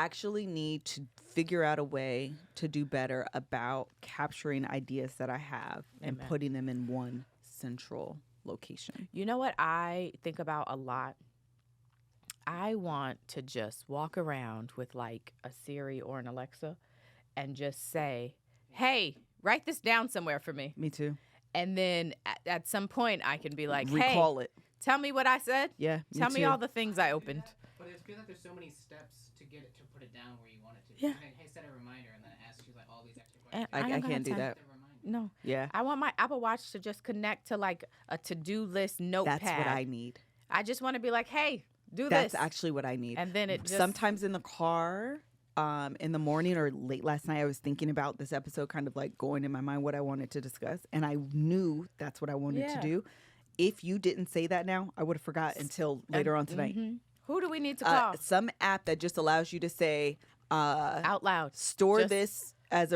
actually need to figure out a way to do better about capturing ideas that I have and putting them in one central location. You know what I think about a lot? I want to just walk around with like a Siri or an Alexa and just say, hey, write this down somewhere for me. Me too. And then at some point I can be like, recall it. Tell me what I said. Yeah. Tell me all the things I opened. But it feels like there's so many steps to get it to put it down where you want it to. Yeah. Hey, set a reminder and then it asks you like all these extra questions. I can't do that. No. Yeah. I want my Apple Watch to just connect to like a to-do list notepad. That's what I need. I just want to be like, hey, do That's this. actually what I need. And then it just... Sometimes in the car, in the morning or late last night, I was thinking about this episode, kind of like going in my mind what I wanted to discuss. And I knew that's what I wanted to do. If you didn't say that now, I would have forgot until later on tonight. Who do we need to call? Some app that just allows you to say... out loud. Store this as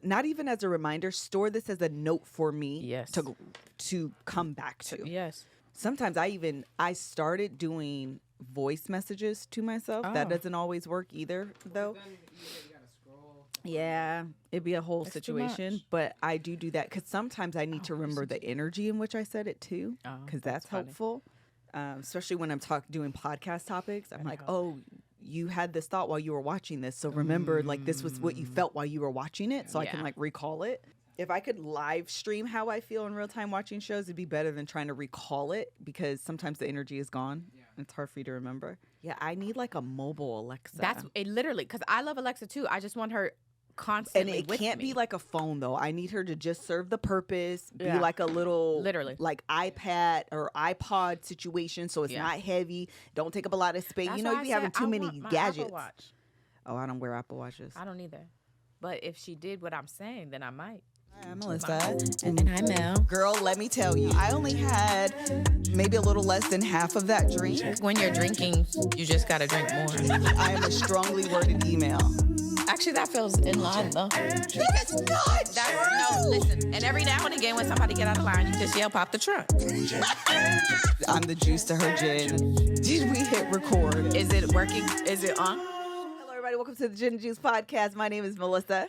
not even as a reminder. Store this as a note for me to come back to. Yes. Sometimes I started doing voice messages to myself. That doesn't always work either, though. Then you gotta scroll. Yeah, it'd be a whole situation. But I do that because sometimes I need to remember the energy in which I said it too, because that's helpful. Especially when I'm doing podcast topics. I'm like, oh, you had this thought while you were watching this. So remember, like, this was what you felt while you were watching it. So I can, like, recall it. If I could live stream how I feel in real time watching shows, it'd be better than trying to recall it because sometimes the energy is gone. Yeah. It's hard for you to remember. Yeah, I need, like, a mobile Alexa. That's it, literally, because I love Alexa, too. I just want her constantly and it can't be like a phone, though. I need her to just serve the purpose, be like a little literally like iPad or iPod situation, so it's not heavy, don't take up a lot of space. That's you be having too many gadgets. Apple Watch. Oh, I don't wear Apple Watches. I don't either. But if she did what I'm saying, then I might. Hi, I'm Melissa. And hi, Mel. Girl, let me tell you, I only had maybe a little less than half of that drink. When you're drinking, you just gotta drink more. I am a strongly worded email. Actually, that feels in line, though. It's not. No, listen. And every now and again, when somebody get out of line, you just yell, pop the trunk. I'm the juice to her gin. Did we hit record? Is it working? Is it on? Hello, everybody. Welcome to the Gin and Juice podcast. My name is Melissa.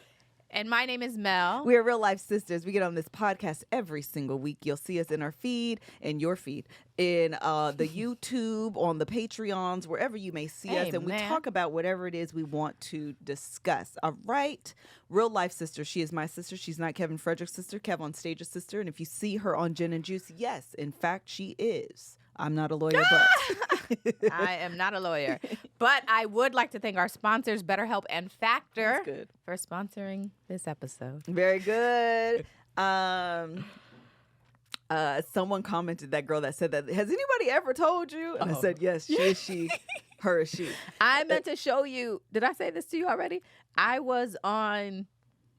And my name is Mel. We are real life sisters. We get on this podcast every single week. You'll see us in our feed, in your feed, in the YouTube, on the Patreons, wherever you may see us. And we talk about whatever it is we want to discuss. All right. Real life sister. She is my sister. She's not Kevin Frederick's sister, KevOnStage's sister. And if you see her on Gin and Juice, yes, in fact, she is. I'm not a lawyer, but I am not a lawyer. But I would like to thank our sponsors, BetterHelp and Factor, for sponsoring this episode. Very good. Someone commented, that girl that said that, has anybody ever told you? And I said, yes, she is she, her is she. I meant to show you, did I say this to you already? I was on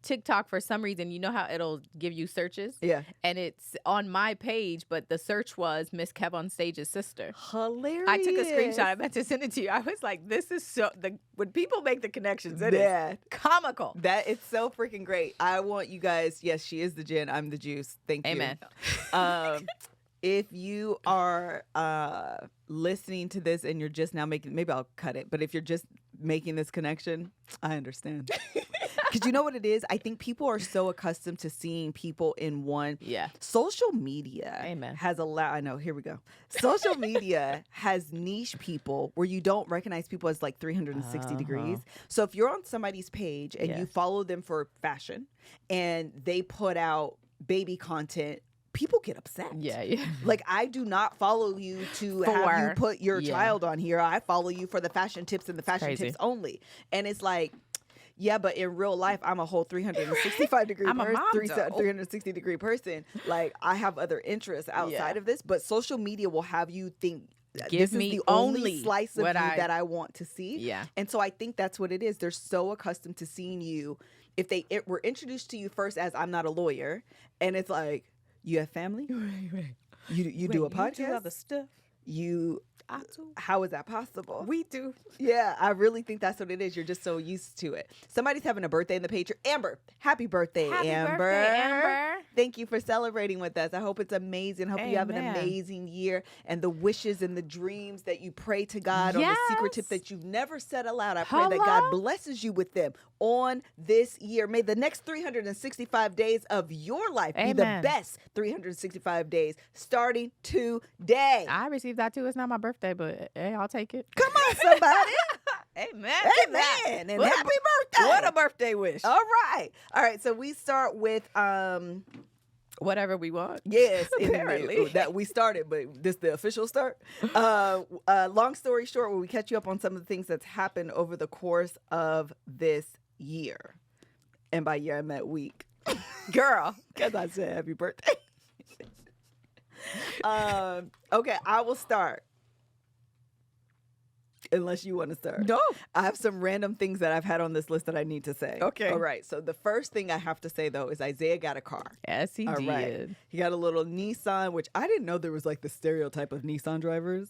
TikTok for some reason. You know how it'll give you searches? Yeah. And it's on my page, but the search was MrsKevOnStage's sister. Hilarious. I took a screenshot. I meant to send it to you. I was like, this is so, when people make the connections, it is comical. It's so freaking great. I want you guys, yes, she is the gin, I'm the juice. Thank you. Amen. If you are listening to this and you're just now making, maybe I'll cut it, but if you're just making this connection, I understand. Because you know what it is? I think people are so accustomed to seeing people in one. Yeah. Social media has allowed, I know, here we go. Social media has niche people where you don't recognize people as like 360 degrees. So if you're on somebody's page and you follow them for fashion and they put out baby content, people get upset. Yeah. Like, I do not follow you to have you put your child on here. I follow you for the fashion tips and the fashion tips only. And it's like, yeah, but in real life, I'm a whole 365 degree I'm person, a mom, 360 degree person. Like, I have other interests outside of this, but social media will have you think this is the only slice of you that I want to see. Yeah. And so I think that's what it is. They're so accustomed to seeing you. If they were introduced to you first as I'm not a lawyer, and it's like, you have family? You do a podcast? You do other stuff. How is that possible? We do. Yeah, I really think that's what it is. You're just so used to it. Somebody's having a birthday in the page. Amber, happy birthday, Happy Amber. birthday, Amber. Thank you for celebrating with us. I hope it's amazing. Hope you have an amazing year, and the wishes and the dreams that you pray to God on the secret tip that you've never said aloud. I pray that God blesses you with them on this year. May the next 365 days of your life be the best 365 days starting today. I received that too. It's not my birthday, but hey, I'll take it. Come on, somebody. Amen. Amen. And happy birthday. What a birthday wish. All right. So we start with whatever we want. Yes, apparently that we started, but this the official start. Long story short, where we catch you up on some of the things that's happened over the course of this year, and by year I meant week, girl, because I said happy birthday. Okay, I will start. Unless you want to start. No. I have some random things that I've had on this list that I need to say. Okay. All right. So the first thing I have to say, though, is Isaiah got a car. Yes, he did. Right. He got a little Nissan, which I didn't know there was like the stereotype of Nissan drivers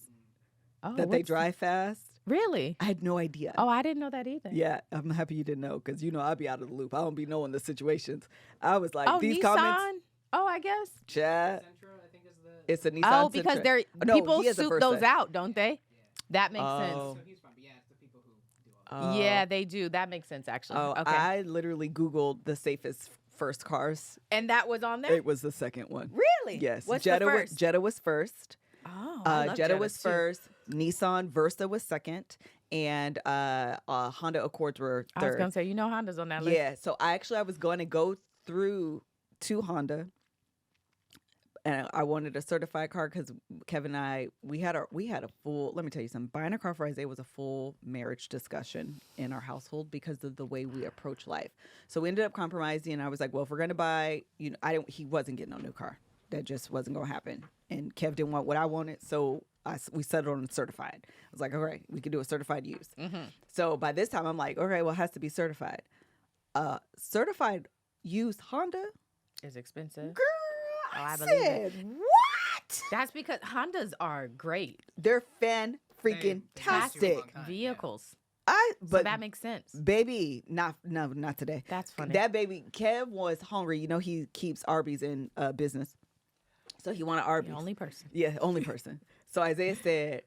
that they drive fast. Really? I had no idea. Oh, I didn't know that either. Yeah, I'm happy you didn't know because, I'll be out of the loop. I don't be knowing the situations. I was like, these Nissan? comments. Oh, I guess. Chat. Sentra, I think is the... It's a Nissan Oh, because Sentra. people soup those out, don't they? That makes sense. So he's fine, but yeah, it's the people who do all that. Yeah, they do. That makes sense, actually. Oh, okay. I literally Googled the safest first cars. And that was on there? It was the second one. Really? Yes. What's Jetta the first? Jetta was first. Oh, I love Jetta was too. first. Nissan Versa was second. And Honda Accords were third. I was going to say, Honda's on that list. Yeah. So I was going to go through to Honda. And I wanted a certified car because Kevin and I, we had a full, let me tell you something, buying a car for Isaiah was a full marriage discussion in our household because of the way we approach life. So we ended up compromising, and I was like, well, if we're going to buy, he wasn't getting a new car. That just wasn't going to happen. And Kev didn't want what I wanted, so we settled on certified. I was like, all right, we could do a certified use. Mm-hmm. So by this time, I'm like, okay, well, it has to be certified. Certified used Honda is expensive. Girl, I believe it. What? That's because Hondas are great. They're fan-freaking-tastic vehicles. But so that makes sense. Baby, not today. That's funny. That baby, Kev was hungry. He keeps Arby's in business. So he wanted Arby's. The only person. Yeah, only person. So Isaiah said,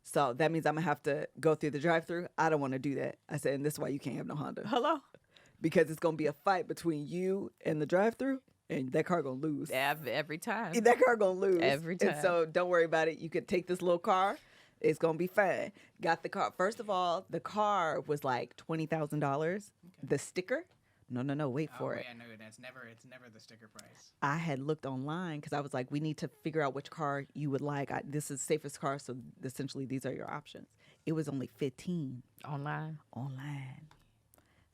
so that means I'm going to have to go through the drive-thru. I don't want to do that. I said, and this is why you can't have no Honda. Hello? Because it's going to be a fight between you and the drive-thru. And that car gonna lose. Every time. That car gonna lose. Every time. And so don't worry about it. You could take this little car. It's gonna be fine. Got the car. First of all, the car was like $20,000. Okay. The sticker? No. Wait for it. Yeah, no, it's never the sticker price. I had looked online because I was like, we need to figure out which car you would like. This is the safest car, so essentially these are your options. It was only $15 online.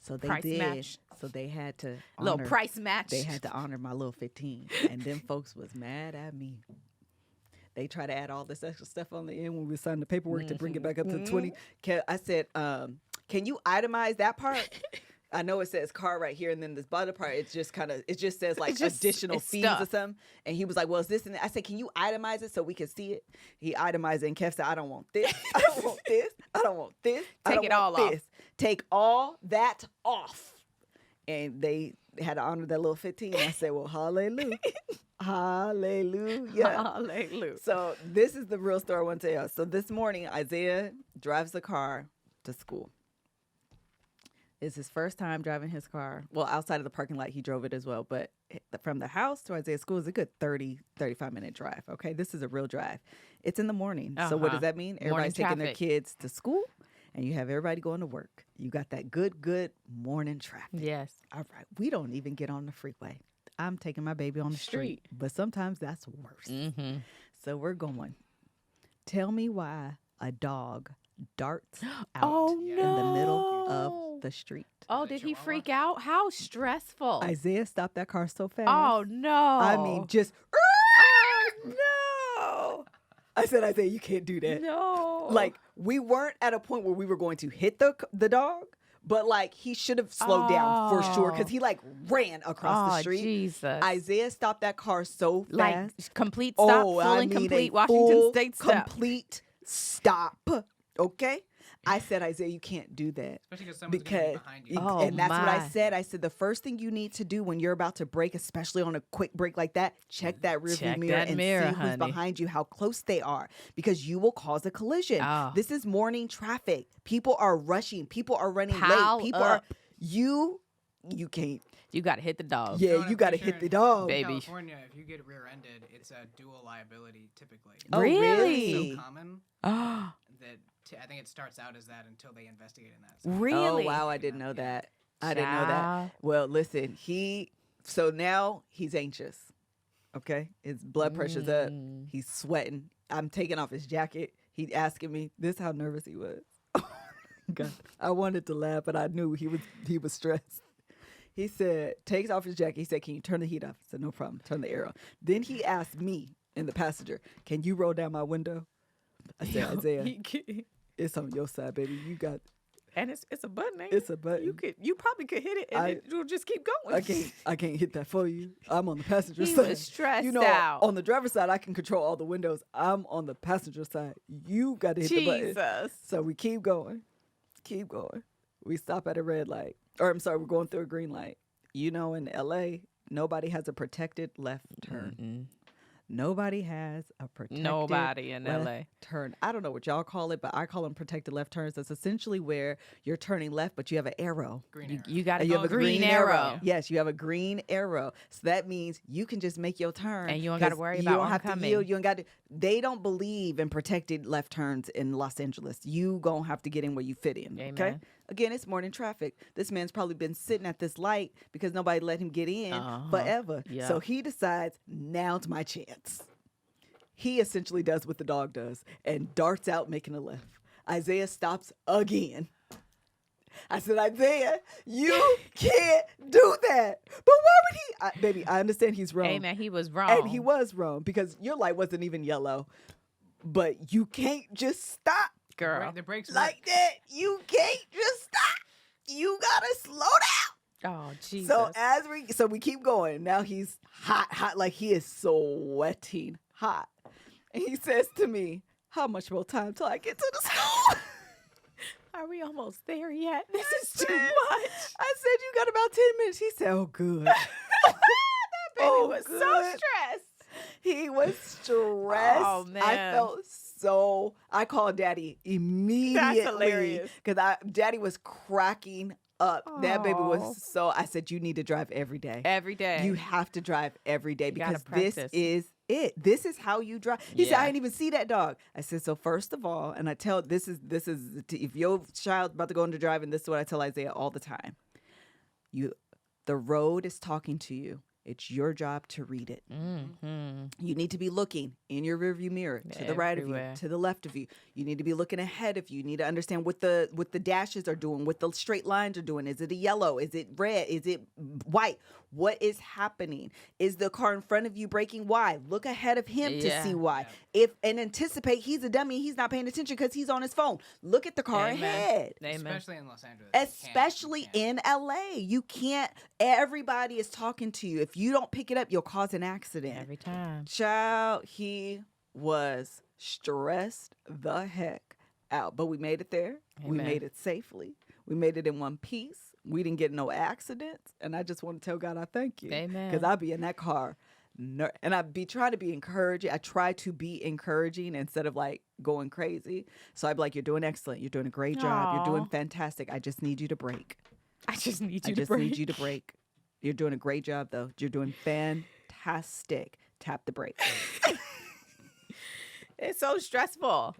So they price did. Match. So they had to little price match. They had to honor my little 15, and them folks was mad at me. They try to add all this extra stuff on the end when we signed the paperwork to bring it back up to 20. I said, "Can you itemize that part?" I know it says car right here, and then this bottom part, it just says like additional fees stuff. or something. And he was like, "Well, is this?" And I said, "Can you itemize it so we can see it?" He itemized it, and Kev said, "I don't want this. I don't want this. I don't want this. Take it all off. Take all that off." And they had to honor that little 15. I said, "Well, hallelujah, hallelujah, hallelujah." So this is the real story I want to tell you. So this morning, Isaiah drives the car to school. It's his first time driving his car. Well, outside of the parking lot, he drove it as well. But from the house to Isaiah's school is a good 30, 35-minute drive. Okay, this is a real drive. It's in the morning. So what does that mean? Everybody's taking their kids to school, and you have everybody going to work. You got that good morning traffic. Yes. All right. We don't even get on the freeway. I'm taking my baby on the street. But sometimes that's worse. Mm-hmm. So we're going. Tell me why a dog darts out in the middle of the street. Oh, did he freak out? How stressful. Isaiah stopped that car so fast. Oh, no. I mean, just, no. I said, Isaiah, you can't do that. No. Like, we weren't at a point where we were going to hit the dog, but like he should have slowed down for sure because he like ran across the street. Jesus. Isaiah stopped that car so fast. Like complete stop, full and complete Washington State stop. Complete stop. Okay? I said, Isaiah, you can't do that. Especially because someone's going to be behind you. And that's what I said. I said, the first thing you need to do when you're about to brake, especially on a quick break like that, check that rearview mirror and see who's behind you, how close they are, because you will cause a collision. This is morning traffic. People are rushing. People are running late. People are, you can't. You got to hit the dog. Yeah, you got to hit the dog. In California, if you get rear-ended, it's a dual liability typically. Oh, really? It's so common that I think it starts out as that until they investigate in that. So Really? Oh, wow, I didn't know that. I didn't know that. Well, listen, so now he's anxious, okay? His blood pressure's up. He's sweating. I'm taking off his jacket. He's asking me, this is how nervous he was. God, I wanted to laugh, but I knew he was stressed. He said, takes off his jacket. He said, can you turn the heat off? I said, no problem. Turn the air on. Then he asked me in the passenger, can you roll down my window? I said, Isaiah, it's on your side, baby. You got. And it's a button, ain't It's a button. You probably could hit it and you'll just keep going. I can't hit that for you. I'm on the passenger side. He was stressed out. On the driver's side, I can control all the windows. I'm on the passenger side. You got to hit the button. So we keep going. Keep going. We stop at a red light. Or I'm sorry, we're going through a green light. You know, in LA, nobody has a protected left turn. Mm-mm. Nobody has a protected Nobody in left LA turn. I don't know what y'all call it, but I call them protected left turns. That's essentially where you're turning left, but you have an arrow. Green arrow. You got to go green arrow. Yes, you have a green arrow. So that means you can just make your turn. And you don't got to worry about You don't have coming. to yield. You don't got to. They don't believe in protected left turns in Los Angeles. You going to have to get in where you fit in. Amen. Okay? Again, it's morning traffic. This man's probably been sitting at this light because nobody let him get in forever. Yeah. So he decides, now's my chance. He essentially does what the dog does and darts out making a left. Isaiah stops again. I said, Isaiah, you can't do that. But why would he? Baby, I understand he's wrong. Hey, man, he was wrong. And he was wrong because your light wasn't even yellow. But you can't just stop. Girl. The brakes like that. You can't just stop. You got to slow down. Oh, Jesus. So we keep going. Now he's hot, like he is sweating hot. And he says to me, how much more time till I get to the school? Are we almost there yet? This is too much. I said, you got about 10 minutes. He said, oh, good. That baby was so stressed. He was stressed. Oh, man. I felt I called Daddy immediately. That's hilarious. Because Daddy was cracking up. Aww. That baby was I said, you need to drive every day. Every day. You have to drive every day because this is it. This is how you drive. He said, I didn't even see that dog. I said, so first of all, and I tell, this is if your child's about to go into driving, this is what I tell Isaiah all the time. The road is talking to you. It's your job to read it. Mm-hmm. You need to be looking in your rearview mirror to the right of you, to the left of you. You need to be looking ahead of you. You need to understand what the dashes are doing, what the straight lines are doing. Is it a yellow? Is it red? Is it white? What is happening? Is the car in front of you braking? Why? Look ahead of him to see why. And anticipate he's a dummy. He's not paying attention because he's on his phone. Look at the car ahead. Amen. Especially in Los Angeles. Especially in LA. You can't. Everybody is talking to you. If you don't pick it up, you'll cause an accident. Every time. Child, he was stressed the heck out. But we made it there. Amen. We made it safely. We made it in one piece. We didn't get no accidents. And I just want to tell God I thank you. Amen. Because I'll be in that car. And I try to be encouraging. I try to be encouraging instead of like going crazy. So I'd be like, you're doing excellent. You're doing a great job. You're doing fantastic. I just need you to brake. I just need you to break. You're doing a great job, though. You're doing fantastic. Tap the brake. It's so stressful.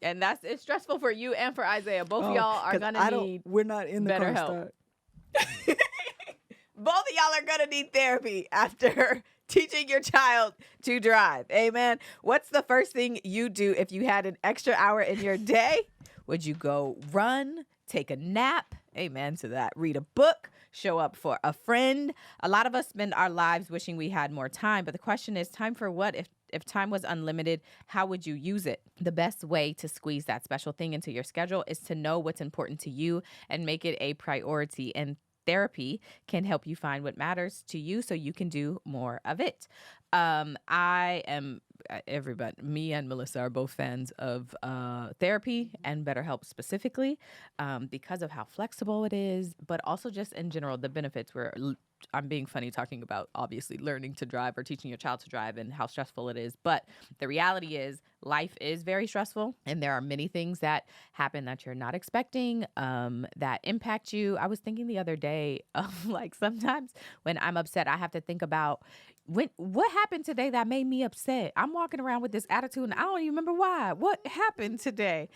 And it's stressful for you and for Isaiah. Both of y'all are going to need we're not in the better car help. start. Both of y'all are going to need therapy after teaching your child to drive. Amen. What's the first thing you do if you had an extra hour in your day? Would you go run, take a nap? Amen to that. Read a book, show up for a friend. A lot of us spend our lives wishing we had more time, but the question is, time for what? If time was unlimited, how would you use it? The best way to squeeze that special thing into your schedule is to know what's important to you and make it a priority. And therapy can help you find what matters to you so you can do more of it. I am everybody, me and Melissa are both fans of therapy and BetterHelp specifically because of how flexible it is, but also just in general, the benefits where I'm being funny talking about obviously learning to drive or teaching your child to drive and how stressful it is. But the reality is life is very stressful and there are many things that happen that you're not expecting that impact you. I was thinking the other day of like sometimes when I'm upset, I have to think about what happened today that made me upset. I'm walking around with this attitude and I don't even remember why. What happened today?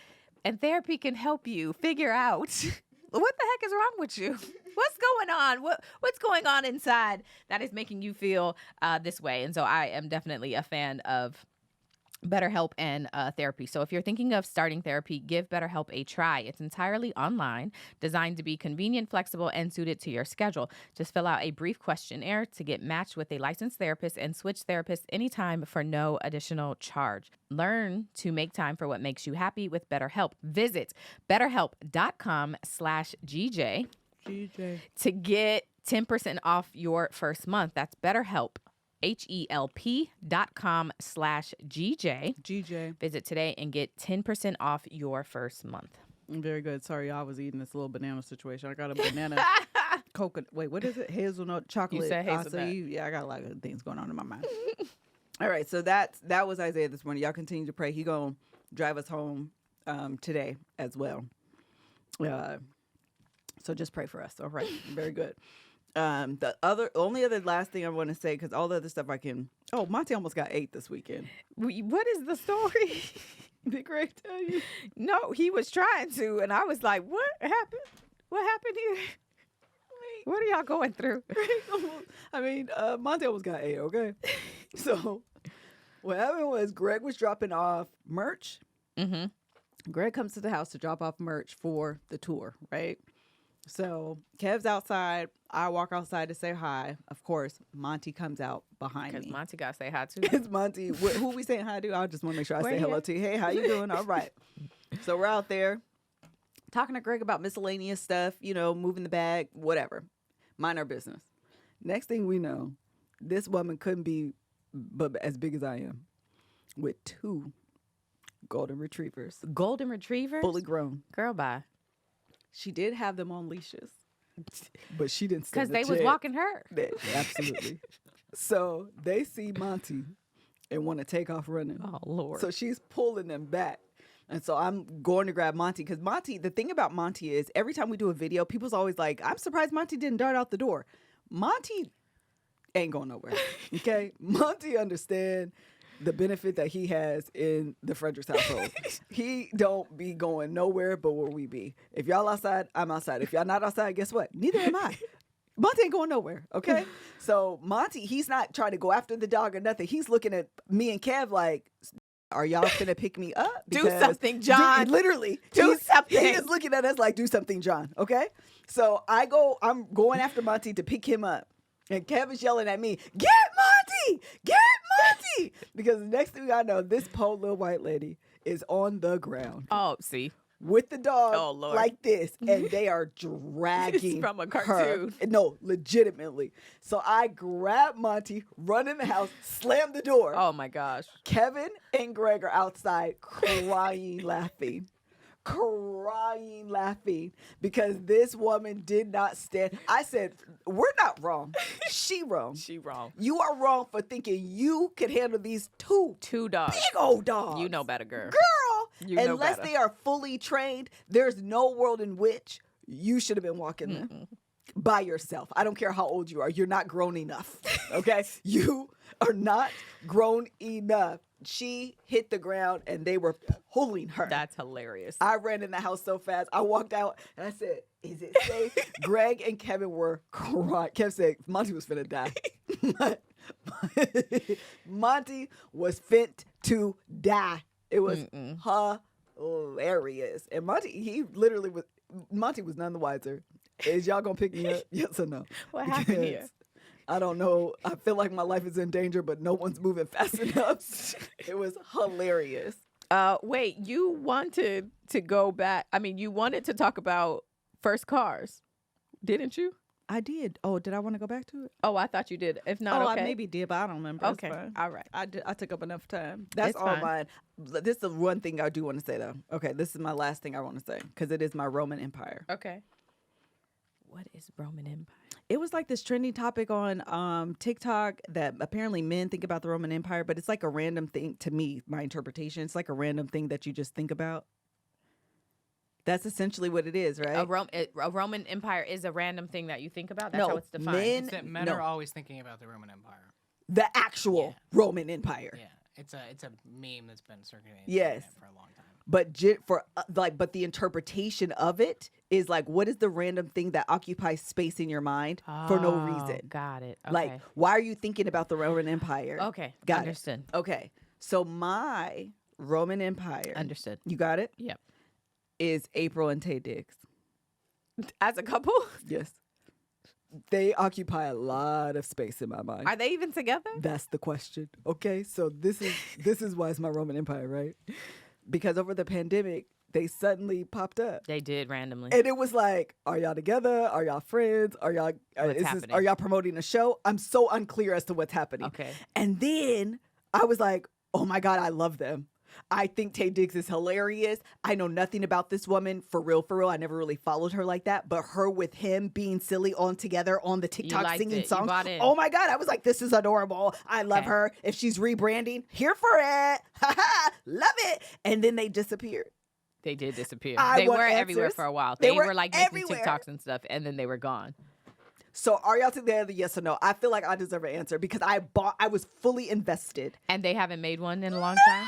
And therapy can help you figure out what the heck is wrong with you? What's going on? What's going on inside that is making you feel this way? And so I am definitely a fan of BetterHelp and therapy. So if you're thinking of starting therapy, give BetterHelp a try. It's entirely online, designed to be convenient, flexible, and suited to your schedule. Just fill out a brief questionnaire to get matched with a licensed therapist and switch therapists anytime for no additional charge. Learn to make time for what makes you happy with BetterHelp. Visit BetterHelp.com/GJ to get 10% off your first month. That's BetterHelp. HELP.com/GJ. Visit today and get 10% off your first month. Very good. Sorry, I was eating this little banana situation. I got a banana coconut. Wait, what is it? Hazelnut chocolate. You said hazelnut. Yeah, I got a lot of things going on in my mind. All right, so that was Isaiah this morning. Y'all continue to pray. He gonna drive us home today as well. So just pray for us. All right, very good. The only other last thing I want to say, because all the other stuff Monty almost got 8 this weekend. What is the story? Did Greg tell you? No, he was trying to, and I was like, what happened? What happened here? What are y'all going through? Monty almost got 8, okay? So what happened was Greg was dropping off merch. Mm-hmm. Greg comes to the house to drop off merch for the tour, right? So Kev's outside. I walk outside to say hi. Of course, Monty comes out behind me. Because Monty got to say hi, too. It's Monty. Who we saying hi to? I just want to make sure I say hello to you. Hey, how you doing? All right. So we're out there talking to Greg about miscellaneous stuff, moving the bag, whatever. Mind our business. Next thing we know, this woman couldn't be but as big as I am with 2 golden retrievers. Golden retrievers? Fully grown. Girl, bye. She did have them on leashes, but she didn't stand because they was walking her. Absolutely. So they see Monty and want to take off running. Oh, Lord. So she's pulling them back. And so I'm going to grab Monty because the thing about Monty is every time we do a video, people's always like, I'm surprised Monty didn't dart out the door. Monty ain't going nowhere. Okay? Monty understand the benefit that he has in the Fredericks household. He don't be going nowhere but where we be. If y'all outside, I'm outside. If y'all not outside, guess what? Neither am I. Monty ain't going nowhere, okay? So Monty, he's not trying to go after the dog or nothing. He's looking at me and Kev like, are y'all finna pick me up? Do something, John. Literally. Do something. He is looking at us like, do something, John, okay? So I'm going after Monty to pick him up. And Kev is yelling at me, get Monty! Get Monty! Because the next thing I know, this poor little white lady is on the ground. Oh, see. With the dog like this. And they are dragging from a cartoon. Her. No, legitimately. So I grab Monty, run in the house, slam the door. Oh, my gosh. Kevin and Greg are outside crying, laughing. Crying, laughing because this woman did not stand. I said, we're not wrong. She wrong. She wrong. You are wrong for thinking you could handle these two dogs. Big old dogs. You know better, girl. Unless they are fully trained, there's no world in which you should have been walking them by yourself. I don't care how old you are. You're not grown enough. Okay? You are not grown enough. She hit the ground and they were pulling her. That's hilarious. I ran in the house so fast. I walked out and I said, is it safe? Greg and Kevin were crying. Kev said, Monty was finna die. Monty was fit to die. It was hilarious. And Monty was none the wiser. Is y'all gonna pick me up? Yes or no? What happened here? I don't know. I feel like my life is in danger, but no one's moving fast enough. It was hilarious. Wait, you wanted to go back. I mean, you wanted to talk about first cars, didn't you? I did. Oh, did I want to go back to it? Oh, I thought you did. If not, okay. I maybe did, but I don't remember. Okay, It's fine. all right. I took up enough time. That's It's all fine. mine. This is the one thing I do want to say, though. Okay, this is my last thing I want to say because it is my Roman Empire. Okay. What is Roman Empire? It was like this trending topic on TikTok that apparently men think about the Roman Empire, but it's like a random thing to me, my interpretation. It's like a random thing that you just think about. That's essentially what it is, right? A Roman Empire is a random thing that you think about? That's how it's defined. It's that men are always thinking about the Roman Empire. The actual Roman Empire. Yeah, it's a meme that's been circulating for a long time. But but the interpretation of it is like, what is the random thing that occupies space in your mind for no reason? Got it. Okay. Like, why are you thinking about the Roman Empire? Okay, got understood. it. Okay, so my Roman Empire, understood. You got it. Yep. Is Apryl and Taye Diggs. As a couple? Yes. They occupy a lot of space in my mind. Are they even together? That's the question. Okay, so this is why it's my Roman Empire, right? Because over the pandemic, they suddenly popped up. They did randomly. And it was like, are y'all together? Are y'all friends? Are y'all are y'all promoting a show? I'm so unclear as to what's happening. Okay. And then I was like, oh my God, I love them. I think Taye Diggs is hilarious. I know nothing about this woman for real. I never really followed her like that. But her with him being silly on together on the TikTok singing songs. Oh my God. I was like, this is adorable. I love her. If she's rebranding, here for it. Love it. And then they disappeared. They did disappear. They were everywhere for a while. They were like making TikToks and stuff, and then they were gone. So are y'all together? Yes or no? I feel like I deserve an answer because I was fully invested. And they haven't made one in a long time?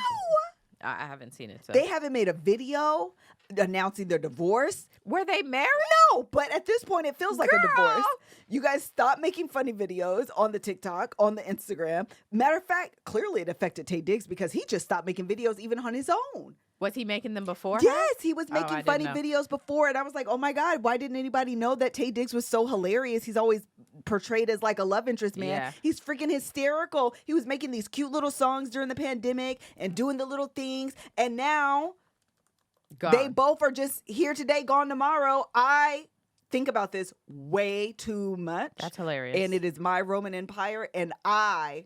I haven't seen it. So. They haven't made a video announcing their divorce. Were they married? No, but at this point, it feels like a divorce. You guys stop making funny videos on the TikTok, on the Instagram. Matter of fact, clearly it affected Taye Diggs because he just stopped making videos even on his own. Was he making them before? Yes, he was making funny videos before. And I was like, oh my God, why didn't anybody know that Taye Diggs was so hilarious? He's always portrayed as like a love interest, man. Yeah. He's freaking hysterical. He was making these cute little songs during the pandemic and doing the little things. And now they both are just here today, gone tomorrow. I think about this way too much. That's hilarious. And it is my Roman Empire, and I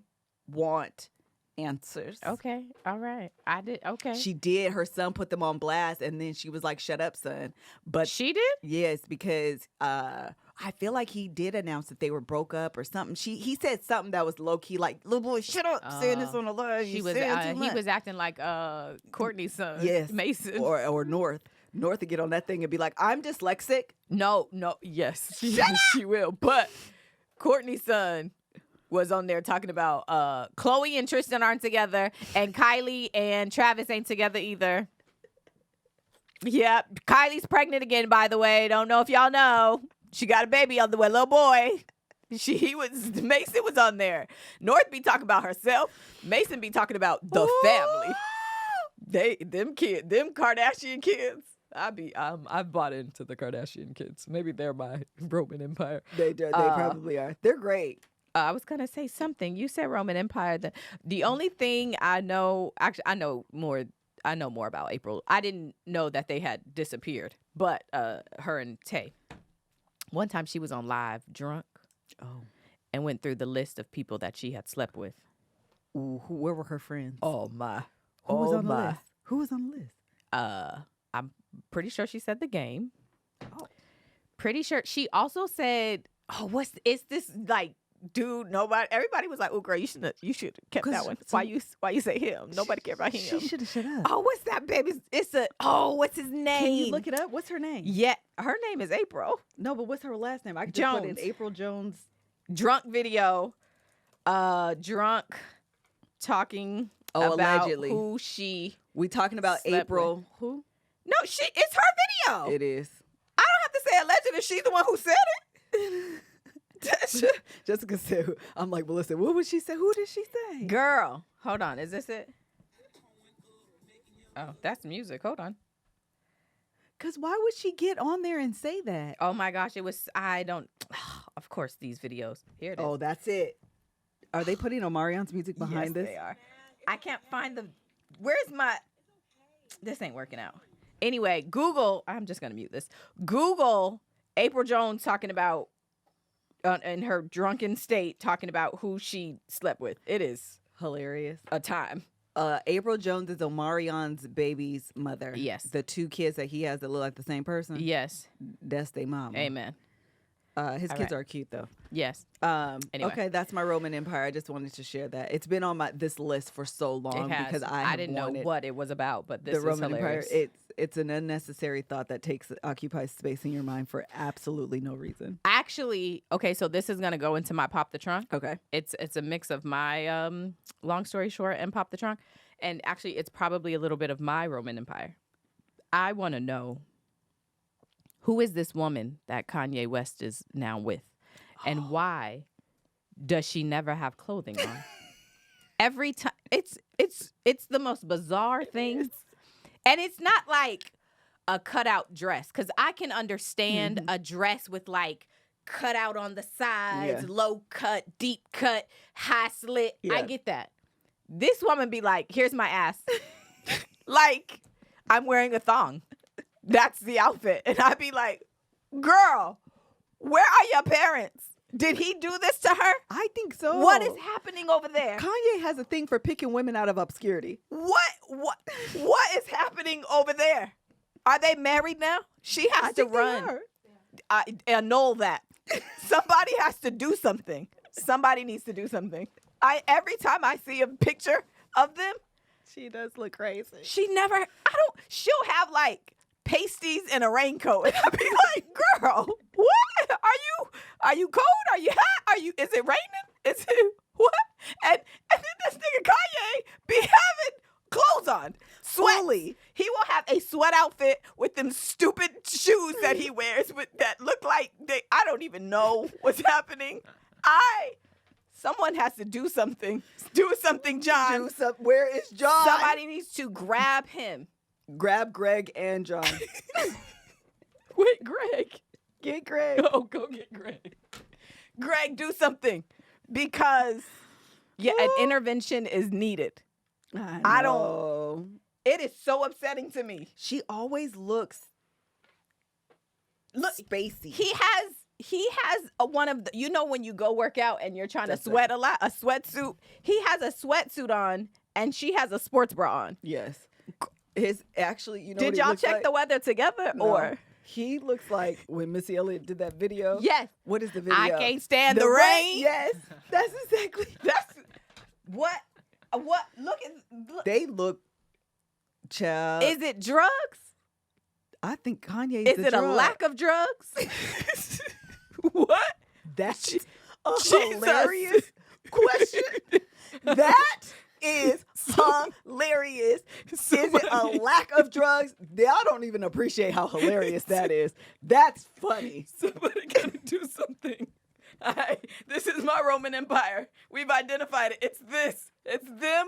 want answers. Okay. All right. I did. Okay. She did. Her son put them on blast, and then she was like, shut up, son. But she did? Yes, because I feel like he did announce that they were broke up or something. He said something that was low key, like, little boy, shut up, saying this on the live. He was acting like Courtney's son. Yes. Mason. Or North to get on that thing and be like, I'm dyslexic. No, yes. She will. But Courtney's son was on there talking about Chloe and Tristan aren't together, and Kylie and Travis ain't together either. Yeah, Kylie's pregnant again, by the way. Don't know if y'all know. She got a baby on the way, little boy. Mason was on there. North be talking about herself. Mason be talking about the family. Them Kardashian kids. I've bought into the Kardashian kids. Maybe they're my Roman Empire. They probably are. They're great. I was gonna say something. You said Roman Empire. The only thing I know, actually, I know more about Apryl. I didn't know that they had disappeared. But her and Taye. One time she was on live drunk. Oh. And went through the list of people that she had slept with. Ooh, where were her friends? Oh my. Who was on the list? Who was on the list? I'm pretty sure she said The Game. Oh. Pretty sure she also said, is this like dude? Everybody was like, oh girl, you should have kept that one. Why you say him? Nobody cared about him. She should have shut up. Oh, what's that baby? What's his name? Can you look it up? What's her name? Yeah, her name is Apryl. No, but what's her last name? I could Jones. just put in Apryl Jones. Drunk video. Drunk talking about allegedly. Who she We talking about Apryl. With. Who? No, it's her video. It is. I don't have to say alleged if she's the one who said it. Jessica said, I'm like, well, listen, what would she say? Who did she say? Girl, hold on. Is this it? Oh, that's music. Hold on. Because why would she get on there and say that? Oh, my gosh. Of course, these videos. Here it is. Oh, that's it. Are they putting Omarion's music behind this? Yes, they are. I can't find where's my... This ain't working out. Anyway, Google... I'm just going to mute this. Google Apryl Jones talking about in her drunken state talking about who she slept with. It is hilarious. A time. Apryl Jones is Omarion's baby's mother. Yes. The 2 kids that he has that look like the same person. Yes. That's their mama. Amen. His kids are cute though. Yes. Anyway. Okay, that's my Roman Empire. I just wanted to share that. It's been on this list for so long because I didn't know what it was about, but this is Roman hilarious. Empire. It's an unnecessary thought that occupies space in your mind for absolutely no reason. Actually, okay, so this is gonna go into my Pop the Trunk. Okay, it's a mix of my long story short and Pop the Trunk, and actually it's probably a little bit of my Roman Empire. I want to know, who is this woman that Kanye West is now with? And why does she never have clothing on? Every time it's the most bizarre thing. And it's not like a cutout dress, because I can understand a dress with like cutout on the sides, low cut, deep cut, high slit. Yeah. I get that. This woman be like, here's my ass. Like, I'm wearing a thong. That's the outfit. And I'd be like, girl, where are your parents? Did he do this to her? I think so. What is happening over there? Kanye has a thing for picking women out of obscurity. What is happening over there? Are they married now? She has to run. Annul that. Somebody has to do something. Somebody needs to do something. Every time I see a picture of them, she does look crazy. She'll have like pasties and a raincoat. And I'd be like, girl, what? Are you cold? Are you hot? Is it raining? Is it what? And then this nigga Kanye be having clothes on. Sweaty. He will have a sweat outfit with them stupid shoes that he wears that look like I don't even know what's happening. Someone has to do something. Do something, John. Where is John? Somebody needs to grab him. Grab Greg and John. Wait, Greg. Get Greg. Oh, go get Greg. Greg, do something. Because, an intervention is needed. I don't. It is so upsetting to me. She always looks spacey. He has one of the, when you go work out and you're trying to sweat a lot, a sweatsuit. He has a sweatsuit on and she has a sports bra on. Yes. His actually, did y'all check the weather together? No. Or he looks like when Missy Elliott did that video. Yes. What is the video? I can't stand the rain. Yes. That's exactly. That's what. Look. They look. Child. Is it drugs? I think Kanye is it a lack of drugs? What? That's a hilarious question. That is hilarious. Is it a lack of drugs? I don't even appreciate how hilarious that is. That's funny. Somebody gotta do something. This is my Roman Empire. We've identified it. It's this. It's them.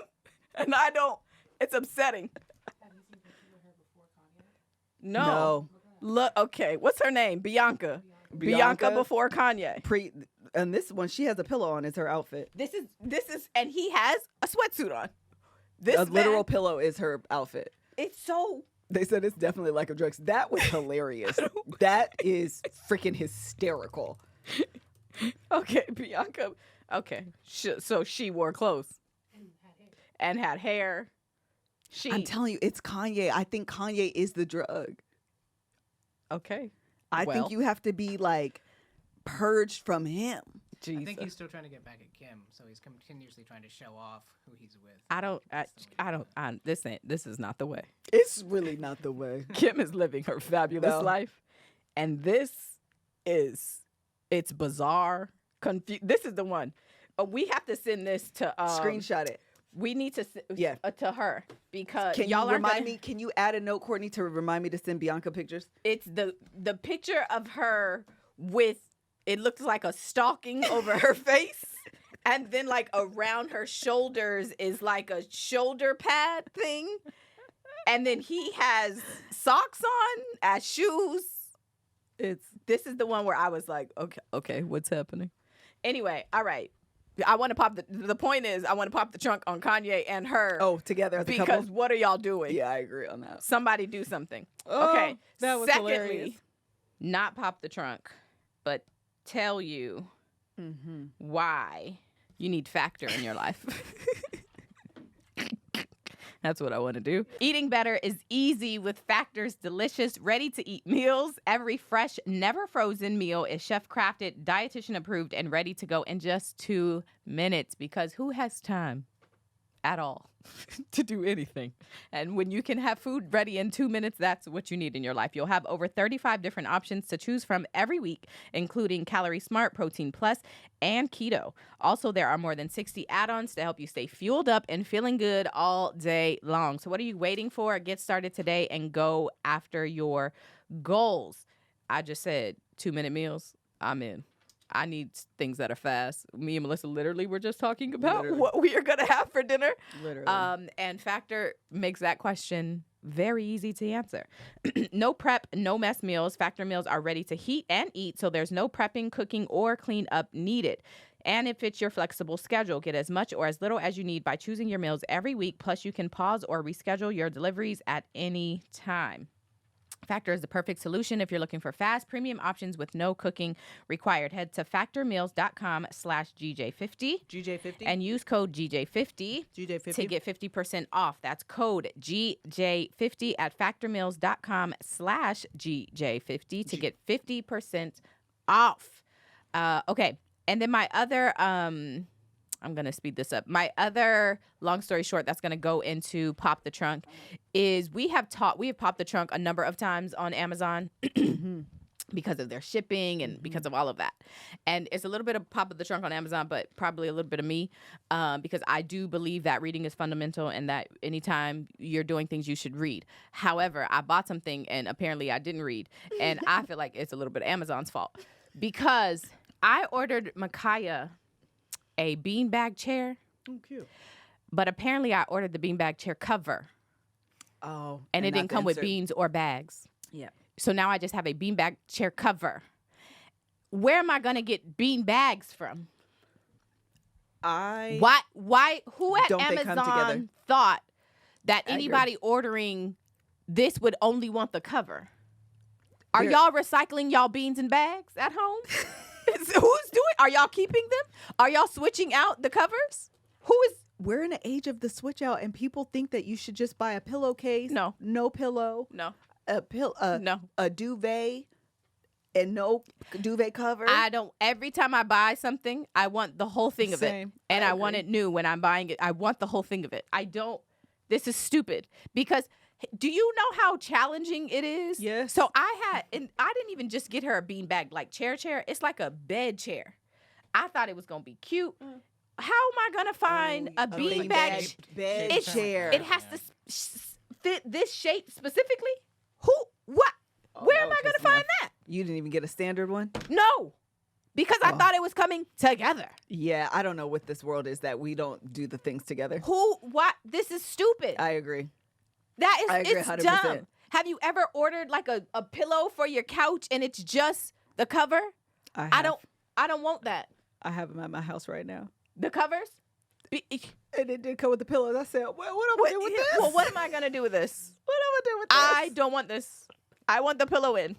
And I don't. It's upsetting. Have you seen pictures of her before Kanye? No. Look. Okay. What's her name? Bianca before Kanye. And this one, she has a pillow on. It's her outfit. This is, and he has a sweatsuit on. Literal pillow is her outfit. It's so. They said it's definitely like a drugs. That was hilarious. That is freaking hysterical. Okay, Bianca. Okay, so she wore clothes and had hair. I'm telling you, it's Kanye. I think Kanye is the drug. Okay. I think you have to be like purged from him. Jesus. I think he's still trying to get back at Kim, so he's continuously trying to show off who he's with. This is not the way. It's really not the way. Kim is living her fabulous life, and it's bizarre. This is the one. We have to send this to screenshot it. We need to to her because can y'all remind me? Can you add a note, Courtney, to remind me to send Bianca pictures? It's the picture of her with it looks like a stocking over her face, and then like around her shoulders is like a shoulder pad thing, and then he has socks on as shoes. This is the one where I was like, okay, what's happening? Anyway, all right. I want to pop the point is I want to pop the trunk on Kanye and her. Oh, together as a couple? Because what are y'all doing? Yeah, I agree on that. Somebody do something. Okay. That was hilarious. Not pop the trunk, but tell you Mm-hmm. Why? You need Factor in your life. That's what I want to do. Eating better is easy with Factor's delicious, ready-to-eat meals. Every fresh, never frozen meal is chef-crafted, dietitian approved, and ready to go in just 2 minutes. Because who has time at all to do anything? And when you can have food ready in 2 minutes, that's what you need in your life. You'll have over 35 different options to choose from every week, including Calorie Smart, Protein Plus, and Keto. Also, there are more than 60 add-ons to help you stay fueled up and feeling good all day long. So what are you waiting for? Get started today and go after your goals. I just said 2-minute meals. I'm in. I need things that are fast. Me and Melissa literally were just talking about what we are going to have for dinner. Literally. And Factor makes that question very easy to answer. No prep, no mess meals. Factor meals are ready to heat and eat, so there's no prepping, cooking, or cleanup needed. And it fits your flexible schedule. Get as much or as little as you need by choosing your meals every week. Plus, you can pause or reschedule your deliveries at any time. Factor is the perfect solution if you're looking for fast, premium options with no cooking required. Head to factormeals.com/GJ50. GJ50. And use code GJ50 to get 50% off. That's code GJ50 at factormeals.com/GJ50 to get 50% off. Okay. And then my other, I'm going to speed this up. My other long story short that's going to go into Pop the Trunk is we have popped the trunk a number of times on Amazon because of their shipping and because of all of that. And it's a little bit of Pop of the Trunk on Amazon, but probably a little bit of me because I do believe that reading is fundamental and that anytime you're doing things, you should read. However, I bought something and apparently I didn't read. And I feel like it's a little bit of Amazon's fault because I ordered Micaiah a beanbag chair. Oh, cute. But apparently I ordered the beanbag chair cover. Oh. And it didn't come with beans or bags. Yeah. So now I just have a beanbag chair cover. Where am I going to get bean bags from? Why? Who at Amazon thought that anybody ordering this would only want the cover? Are y'all recycling y'all beans and bags at home? Who's doing? Are y'all keeping them? Are y'all switching out the covers? We're in an age of the switch out, and people think that you should just buy a pillowcase. No pillow. No. A duvet, and no duvet cover. I don't. Every time I buy something, I want the whole thing of it, and I want it new when I'm buying it. I want the whole thing of it. I don't. This is stupid because. Do you know how challenging it is? Yes. So I didn't even just get her a beanbag like chair. It's like a bed chair. I thought it was gonna be cute. How am I gonna find a beanbag bed chair? It has to fit this shape specifically. What? Where am I gonna find that? You didn't even get a standard one? No, because I thought it was coming together. Yeah, I don't know what this world is that we don't do the things together. What? This is stupid. I agree. It's 100%. Dumb. Have you ever ordered like a pillow for your couch and it's just the cover? I don't want that. I have them at my house right now. The covers? And it did come with the pillows. I said, well, what am I going to do with this? Well, what am I going to do with this? What am I going to do with this? I don't want this. I want the pillow in.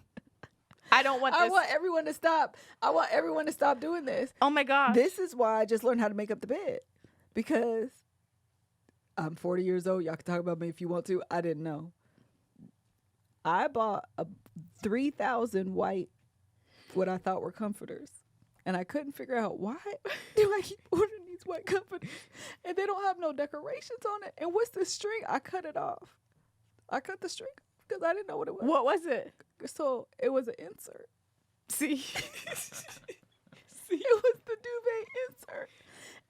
I don't want this. I want everyone to stop. I want everyone to stop doing this. Oh, my God. This is why I just learned how to make up the bed. Because I'm 40 years old. Y'all can talk about me if you want to. I didn't know. I bought 3,000 white, what I thought were comforters. And I couldn't figure out why do I keep ordering these white comforters and they don't have no decorations on it. And what's the string? I cut it off. I cut the string because I didn't know what it was. What was it? So it was an insert. See? It was the duvet insert.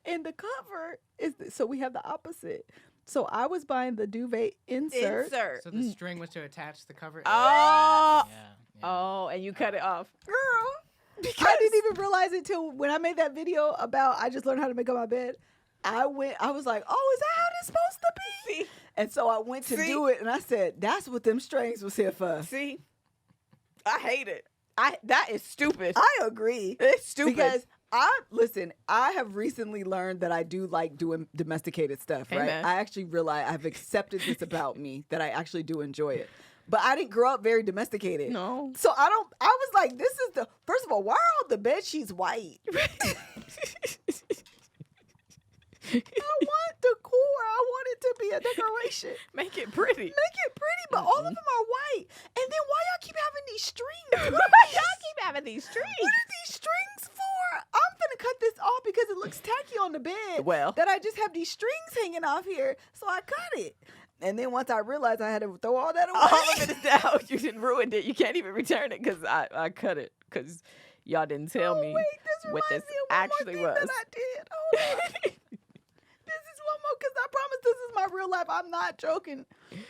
And the cover is, so we have the opposite. So I was buying the duvet insert. So the string was to attach the cover. Oh. Yeah. Oh, and you cut it off. Girl. Because I didn't even realize it till when I made that video about I just learned how to make up my bed. I was like, oh, is that how this supposed to be? See? And so I went to do it and I said, that's what them strings was here for. See? I hate it. That is stupid. I agree. It's stupid. Because I have recently learned that I do like doing domesticated stuff, right? Amen. I actually realize I've accepted this about me, that I actually do enjoy it. But I didn't grow up very domesticated. No. So I was like, first of all, why are all the bed sheets white? I want decor. I want it to be a decoration. Make it pretty. Make it pretty, but all of them are white. And then why y'all keep having these strings? Y'all keep having these strings. What are these strings for? I'm gonna cut this off because it looks tacky on the bed. Well, that I just have these strings hanging off here, so I cut it. And then once I realized I had to throw all that away. All of it is down. You didn't ruin it. You can't even return it because I cut it because y'all didn't tell me what this actually was. That I did. Hold on. This is one more because I promise this is my real life. I'm not joking.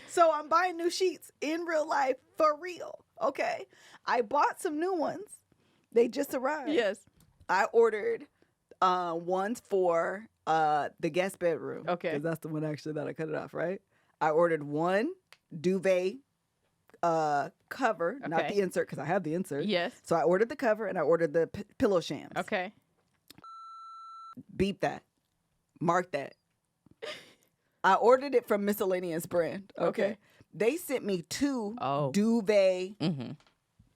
So I'm buying new sheets in real life for real. Okay. I bought some new ones. They just arrived. Yes. I ordered ones for the guest bedroom. Okay. Because that's the one actually that I cut it off, right? I ordered one duvet cover, not the insert because I have the insert. Yes. So I ordered the cover and I ordered the pillow shams. Okay. Beep that. Mark that. I ordered it from Miscellaneous brand. Okay. They sent me two duvet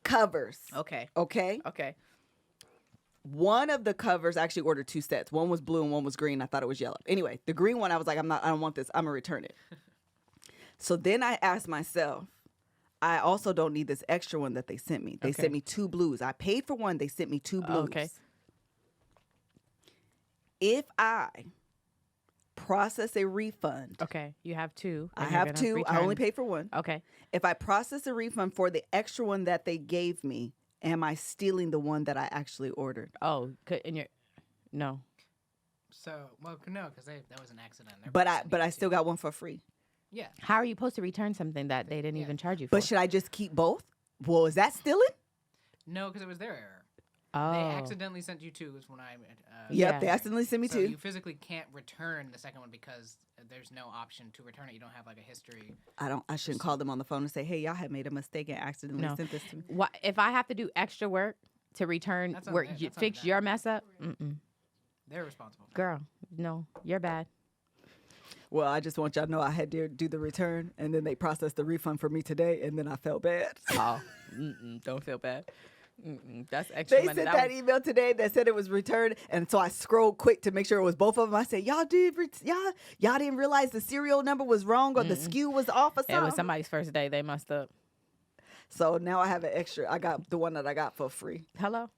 covers. Okay. Okay. Okay. One of the covers, I actually ordered two sets. One was blue and one was green. I thought it was yellow. Anyway, the green one, I was like, I don't want this. I'm going to return it. So then I asked myself, I also don't need this extra one that they sent me. They sent me two blues. I paid for one. They sent me two blues. Okay. If I process a refund. Okay. You have two. I have two. I only paid for one. Okay. If I process a refund for the extra one that they gave me, am I stealing the one that I actually ordered? Oh, no. So, well, no, because that was an accident. But I still got one for free. Yeah. How are you supposed to return something that they didn't even charge you for? But should I just keep both? Well, is that stealing? No, because it was their error. Oh. They accidentally sent you two. Is when I. Yep, they accidentally sent me so two. You physically can't return the second one because there's no option to return it. You don't have like a history. I shouldn't call them on the phone and say, "Hey, y'all had made a mistake and accidentally sent this to me." What if I have to do extra work to return fix your mess up? They're responsible. Girl, no, you're bad. Well, I just want y'all to know I had to do the return, and then they processed the refund for me today, and then I felt bad. Oh, don't feel bad. That's extra They money. sent that email today that said it was returned, and so I scrolled quick to make sure it was both of them. I said, y'all didn't realize the serial number was wrong or the SKU was off or something? It was somebody's first day. They messed up. So now I have an extra. I got the one that I got for free. Hello?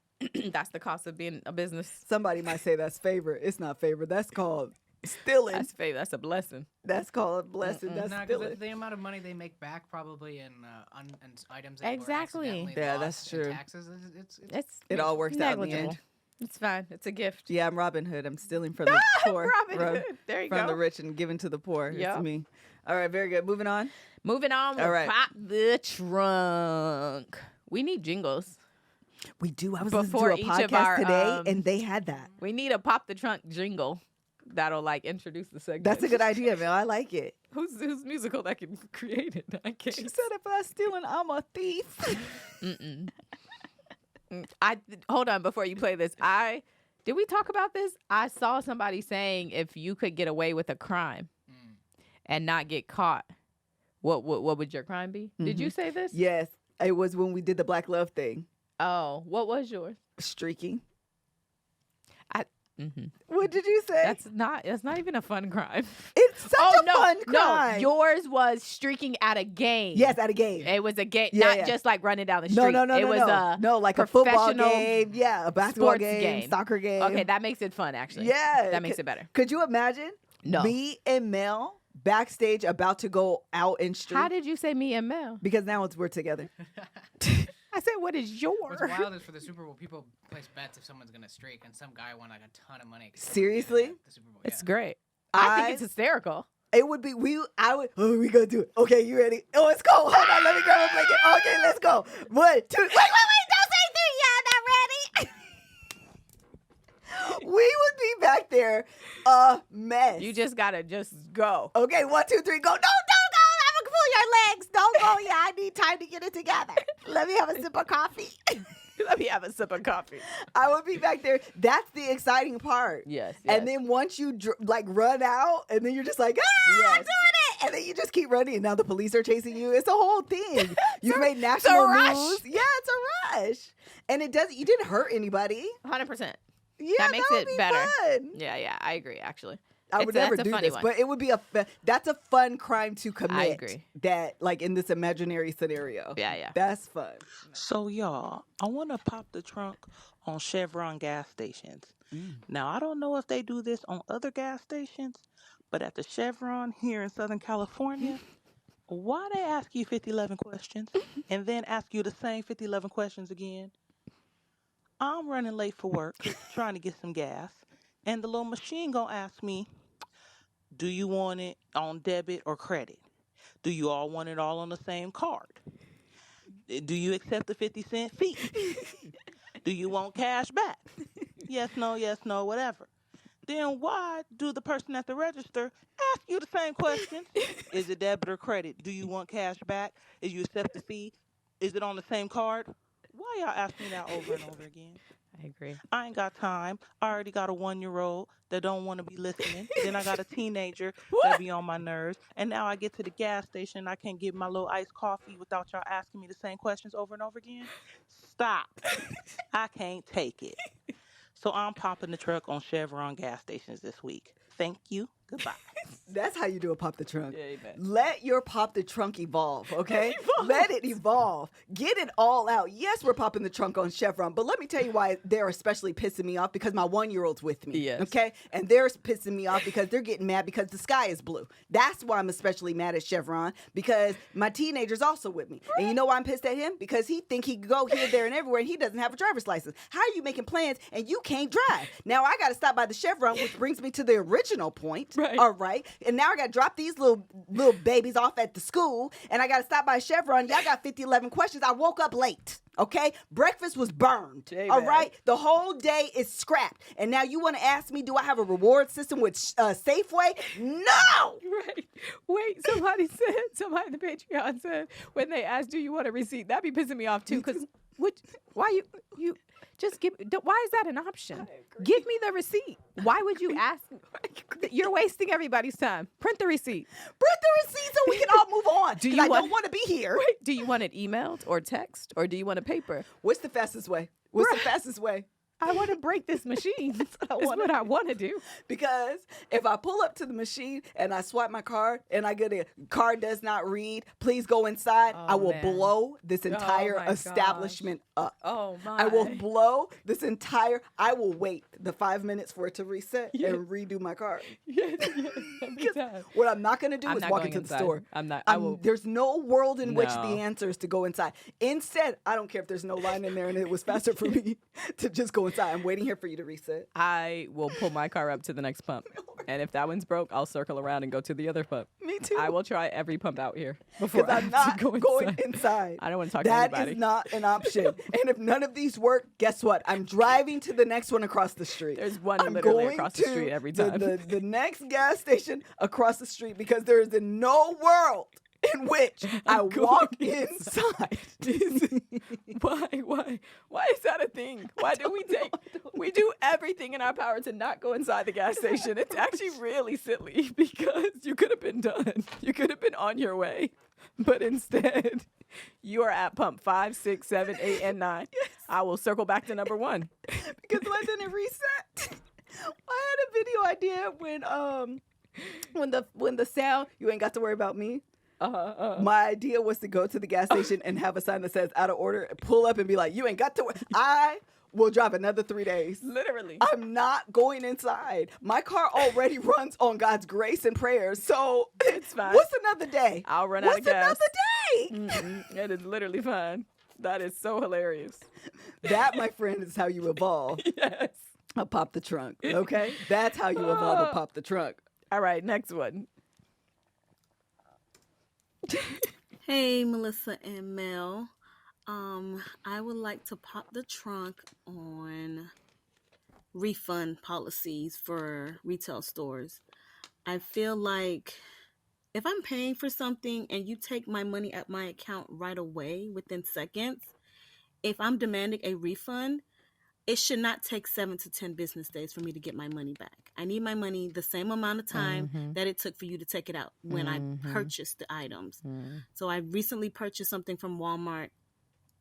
That's the cost of being a business. Somebody might say that's favorite. It's not favorite. That's called stealing. That's a blessing. That's called a blessing. That's stealing. The amount of money they make back probably in items that exactly. were yeah, that's true. Taxes. It all works out in the end. It's fine. It's a gift. Yeah, I'm Robin Hood. I'm stealing from the poor. Robin Hood. There you go. From the rich and giving to the poor. Yep. It's me. All right, very good. Moving on. All right. Pop the trunk. We need jingles. We do. I was listening to a podcast today, and they had that. We need a pop the trunk jingle that'll introduce the segment. That's a good idea, man. I like it. Who's musical that can create it? I can't. She said, "If I'm stealing, I'm a thief." Hold on before you play this. Did we talk about this? I saw somebody saying if you could get away with a crime and not get caught, what would your crime be? Mm-hmm. Did you say this? Yes, it was when we did the Black Love thing. Oh, what was yours? Streaking. What did you say? That's not even a fun crime. It's such a fun crime. No, yours was streaking at a game. Yes, at a game. It was a game, not just running down the street. No. It was like a football game. Yeah, a basketball game, soccer game. Okay, that makes it fun, actually. Yeah. That makes it better. Could you imagine? No. Me and Mel backstage about to go out and streak. How did you say me and Mel? Because now we're together. I said, what is yours? What's wild is for the Super Bowl, people place bets if someone's going to streak, and some guy won a ton of money. Seriously? The Super Bowl, it's great. I think it's hysterical. It would be, we going to do it. Okay, you ready? Oh, it's cold. Hold on, let me grab a blanket. Okay, let's go. 1, 2, wait, don't say 3, y'all not ready. We would be back there a mess. You just got to go. Okay, 1, 2, 3, go. No, don't go. Pull your legs. Don't go. Yeah, I need time to get it together. Let me have a sip of coffee. Let me have a sip of coffee. I would be back there. That's the exciting part. Yes. And then once you run out, and then you're just like, I'm doing it. And then you just keep running. And now the police are chasing you. It's a whole thing. You've made national news. Yeah, it's a rush. And you didn't hurt anybody. 100%. Yeah, that makes it better. Fun. Yeah, I agree, actually. I would never do this, but it would be that's a fun crime to commit. I agree. That, like, in this imaginary scenario. Yeah. That's fun. So, y'all, I want to pop the trunk on Chevron gas stations. Now, I don't know if they do this on other gas stations, but at the Chevron here in Southern California, why they ask you 5011 questions and then ask you the same 5011 questions again? I'm running late for work, trying to get some gas, and the little machine gonna ask me, do you want it on debit or credit? Do you all want it all on the same card? Do you accept the 50-cent fee? Do you want cash back? Yes, no, whatever. Then why do the person at the register ask you the same questions? Is it debit or credit? Do you want cash back? Is you accept the fee? Is it on the same card? Why y'all ask me that over and over again? I agree. I ain't got time. I already got a 1-year-old that don't want to be listening. Then I got a teenager that be on my nerves. And now I get to the gas station. I can't get my little iced coffee without y'all asking me the same questions over and over again. Stop. I can't take it. So I'm popping the truck on Chevron gas stations this week. Thank you. Goodbye. That's how you do a pop the trunk. Yeah, amen. Let your pop the trunk evolve, okay? Let it evolve. Get it all out. Yes, we're popping the trunk on Chevron, but let me tell you why they're especially pissing me off, because my 1-year-old's with me, okay? And they're pissing me off because they're getting mad because the sky is blue. That's why I'm especially mad at Chevron, because my teenager's also with me. And you know why I'm pissed at him? Because he think he can go here, there, and everywhere, and he doesn't have a driver's license. How are you making plans and you can't drive? Now I got to stop by the Chevron, which brings me to the original point. Right. All right. And now I got to drop these little babies off at the school, and I got to stop by Chevron. Y'all got 5011 questions. I woke up late. Okay? Breakfast was burned. All right? The whole day is scrapped. And now you want to ask me, do I have a reward system with Safeway? No! Right. Wait, somebody in the Patreon said, when they asked, do you want a receipt? That'd be pissing me off too, because why you just give, why is that an option? Give me the receipt. Why would you ask? You're wasting everybody's time. Print the receipt. Print the receipt so we can all move on. I don't want to be here. Wait, do you want it emailed or text, or do you want a paper? What's the fastest way? What's the fastest way? I want to break this machine. That's what I want to do. Because if I pull up to the machine and I swipe my card and I get a card does not read, please go inside, I will blow this entire establishment up. Oh, my. I will blow this entire, I will wait the 5 minutes for it to reset and redo my card. What I'm not going to do is walk into the store. There's no world in which the answer is to go inside. Instead, I don't care if there's no line in there and it was faster for me to just go inside. I'm waiting here for you to reset. I will pull my car up to the next pump. And if that one's broke, I'll circle around and go to the other pump. Me too. I will try every pump out here before I'm not going inside. I don't want to talk to anybody. That is not an option. And if none of these work, guess what? I'm driving to the next one across the street. There's one literally across the street every time. The next gas station across the street, because there is no world in which I walk inside. Why is that a thing? Why do we do everything in our power to not go inside the gas station? It's actually really silly, because you could have been done. You could have been on your way. But instead, you are at pump 5, 6, 7, 8, and 9. Yes. I will circle back to number 1. Because why didn't it reset? I had a video idea when the sound, you ain't got to worry about me. My idea was to go to the gas station and have a sign that says out of order, pull up and be like, you ain't got to worry. I will drive another 3 days. Literally. I'm not going inside. My car already runs on God's grace and prayers. So it's fine. What's another day? I'll run out of gas. What's another day? It is literally fine. That is so hilarious. That, my friend, is how you evolve. Yes. A pop the trunk. Okay? That's how you evolve a pop the trunk. All right, next one. Hey, Melissa and Mel. I would like to pop the trunk on refund policies for retail stores. I feel like if I'm paying for something and you take my money at my account right away within seconds, if I'm demanding a refund, it should not take 7 to 10 business days for me to get my money back. I need my money the same amount of time that it took for you to take it out when I purchased the items. So I recently purchased something from Walmart,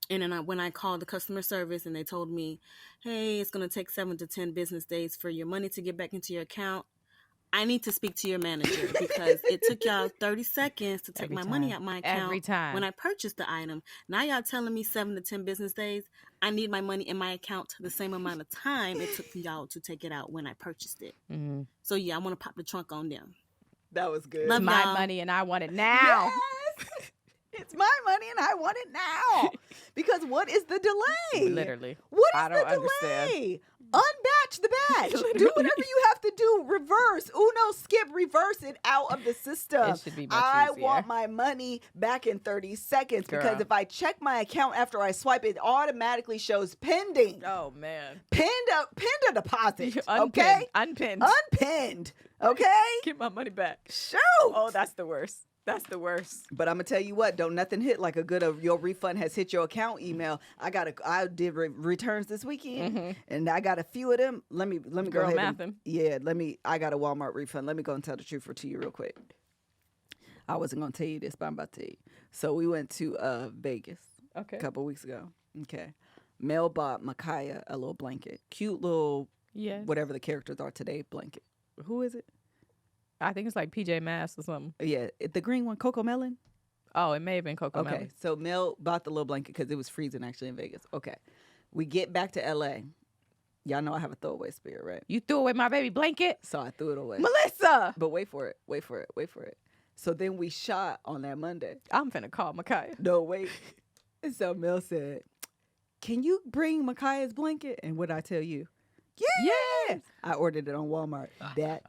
and then when I called the customer service and they told me, hey, it's going to take 7 to 10 business days for your money to get back into your account, I need to speak to your manager because it took y'all 30 seconds to take my money out my account every time when I purchased the item. Now y'all telling me 7 to 10 business days. I need my money in my account the same amount of time it took y'all to take it out when I purchased it. Mm-hmm. So yeah, I want to pop the trunk on them. That was good. Love It's my y'all. money and I want it now. Yes! It's my money and I want it now. Because what is the delay? Literally. What is I don't the delay? understand. Unbatch the batch. Do whatever you have to do. Reverse. Uno, skip, reverse it out of the system. It should be much I easier. want my money back in 30 seconds Girl. because if I check my account after I swipe, it automatically shows pending. Oh, man. Pinned a deposit. Unpinned. Okay? Unpinned. Unpinned. Okay? Get my money back. Shoot. Oh, that's the worst. That's the worst. But I'm gonna tell you what, don't nothing hit like a good your refund has hit your account email. I did returns this weekend, and I got a few of them. Let me go Girl, ahead. math them. I got a Walmart refund. Let me go and tell the truth to you real quick. I wasn't gonna tell you this, but I'm about to tell you. So we went to Vegas a couple weeks ago. Okay, Mel bought Micaiah a little blanket, cute little whatever the characters are today blanket. Who is it? I think it's like PJ Masks or something. Yeah, the green one, Coco Melon. Oh, it may have been Coco Melon. Okay, so Mel bought the little blanket because it was freezing actually in Vegas. Okay, we get back to LA. Y'all know I have a throwaway spirit, right? You threw away my baby blanket? So I threw it away. Melissa! But wait for it. So then we shot on that Monday. I'm finna call Micaiah. No, wait. And so Mel said, "Can you bring Micaiah's blanket?" And what I tell you? Yes. I ordered it on Walmart.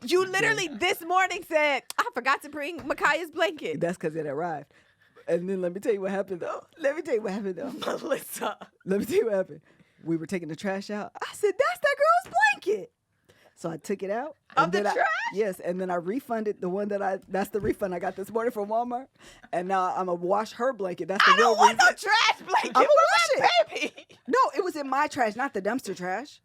You literally this morning said, I forgot to bring Micaiah's blanket. That's because it arrived. And then let me tell you what happened, though. Melissa. Let me tell you what happened. We were taking the trash out. I said, that's that girl's blanket. So I took it out. Of the trash? Yes. And then I refunded the one that's the refund I got this morning from Walmart. And now I'm going to wash her blanket. That's the real reason. I don't want no trash blanket I'm for my wash it. baby. No, it was in my trash, not the dumpster trash.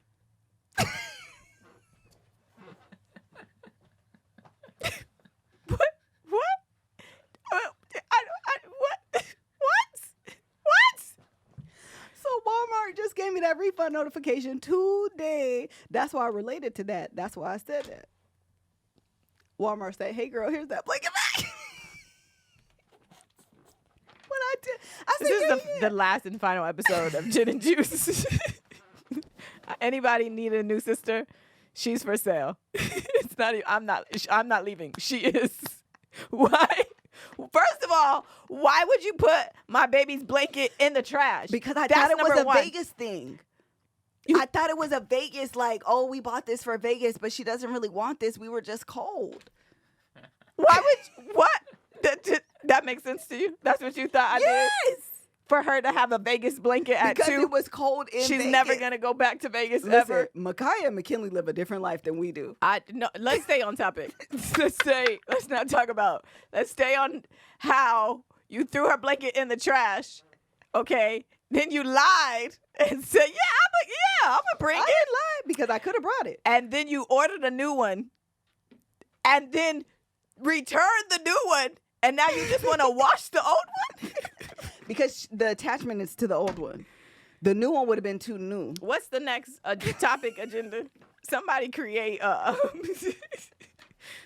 So Walmart just gave me that refund notification today. That's why I related to that. That's why I said that. Walmart said, "Hey girl, here's that blanket back." What I did, I said, This is the last and final episode of Gin and Juice. Anybody need a new sister? She's for sale. It's not. I'm not leaving. She is. Why? First of all, why would you put my baby's blanket in the trash? Because I That's thought it was number a one. Vegas thing. I thought it was a Vegas, like, oh, we bought this for Vegas, but she doesn't really want this. We were just cold. Why would you, what? That makes sense to you? That's what you thought I did? Yes. For her to have a Vegas blanket at Because 2? it was cold in She's Vegas. never going to go back to Vegas Listen, ever. Micaiah and McKinley live a different life than we do. No, let's stay on topic. Let's not talk about. Let's stay on how you threw her blanket in the trash. Okay. Then you lied and said, I'm gonna bring I it. didn't lie because I could have brought it. And then you ordered a new one. And then returned the new one. And now you just want to wash the old one? Because the attachment is to the old one. The new one would have been too new. What's the next topic agenda? Somebody create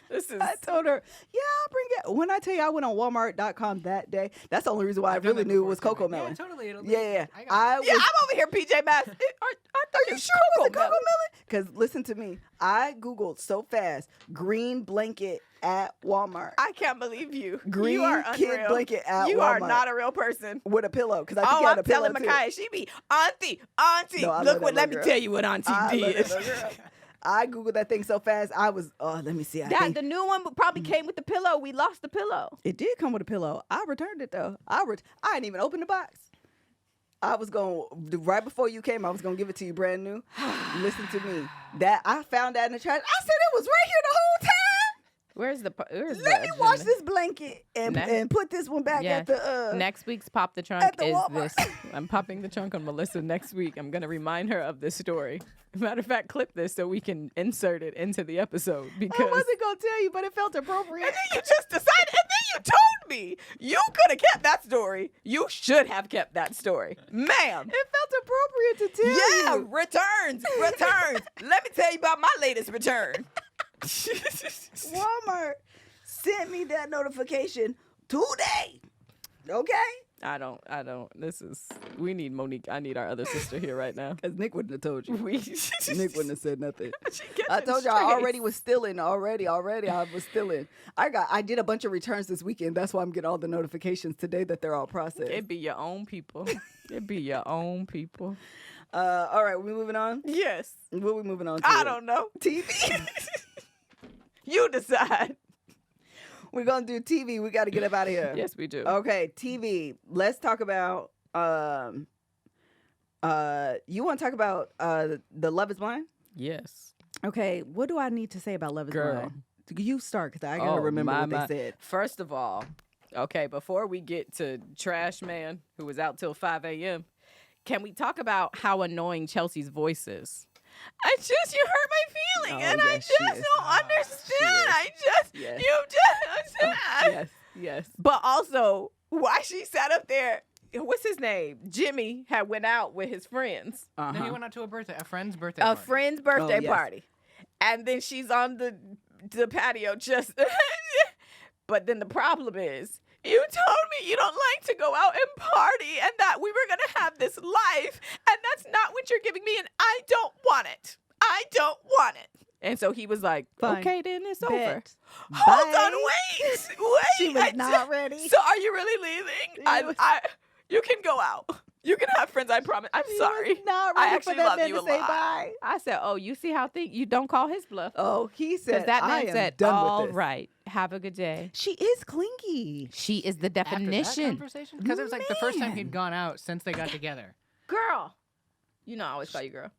this is. I told her, yeah, I'll bring it. When I tell you I went on Walmart.com that day, that's the only reason why I really knew it was Coco Melon. Yeah, totally. It'll be, Yeah. I Yeah, I'm over here, PJ Masks. Are you sure it was a Coco Melon? Because listen to me. I Googled so fast, green blanket at Walmart. I can't believe you. Green you are kid unreal. blanket at You are Walmart. not a real person. With a pillow. Because I think you had I'm a pillow telling too. Micaiah, she be Auntie. No, I love Look that what. Let me little girl. tell you what Auntie I love did. that little girl. I Googled that thing so fast, I was, let me see. The new one probably came with the pillow. We lost the pillow. It did come with a pillow. I returned it, though. I didn't even open the box. I was right before you came, I was going to give it to you brand new. Listen to me. I found that in the trash. I said it was right here the whole time. Where's Let me wash this blanket and put this one back at the next week's Pop the Trunk at the is Walmart. this. I'm popping the trunk on Melissa next week. I'm going to remind her of this story. Matter of fact, clip this so we can insert it into the episode because I wasn't going to tell you, but it felt appropriate. and then you just decided, and then you told me you could have kept that story. You should have kept that story, ma'am. It felt appropriate to tell you. Yeah, returns. Let me tell you about my latest return. Walmart sent me that notification today. Okay? I don't. We need Monique. I need our other sister here right now. Because Nick wouldn't have told you. Nick wouldn't have said nothing. She I catching told you I strays. already was stealing. Already I was stealing. I did a bunch of returns this weekend. That's why I'm getting all the notifications today that they're all processed. It be your own people. It be your own people. All right, we moving on? Yes. What are we moving on to? I don't know. TV? You decide. We're going to do TV. We got to get up out of here. Yes, we do. Okay, TV. Let's talk about you want to talk about the Love is Blind? Yes. Okay, what do I need to say about Love is Blind? You start, because I got to remember what they said. First of all, okay, before we get to Trash Man, who was out till 5 a.m., can we talk about how annoying Chelsea's voice is? You hurt my feeling, and I just don't understand. Yes. But also, why she sat up there, what's his name? Jimmy had went out with his friends. No, he went out to a friend's birthday A party. friend's birthday party. And then she's on the patio just... But then the problem is, you told me you don't like to go out and party and that we were going to have this life, and that's not what you're giving me, and I don't want it. I don't want it. And so he was like, Fine. Okay, then it's over. Bye. Hold on, wait. She was not ready. So are you really leaving? You can go out. You can have friends, I promise. I'm sorry. Not ready I actually for that love man you to a say lot. bye. I said, oh, you see how you don't call his bluff. Oh, he said, Because that I man am said, done all with this. right, have a good day. She is clingy. She is the After that definition. conversation? Because it was like the first time Man. he'd gone out since they got together. Girl. You know I always call you girl.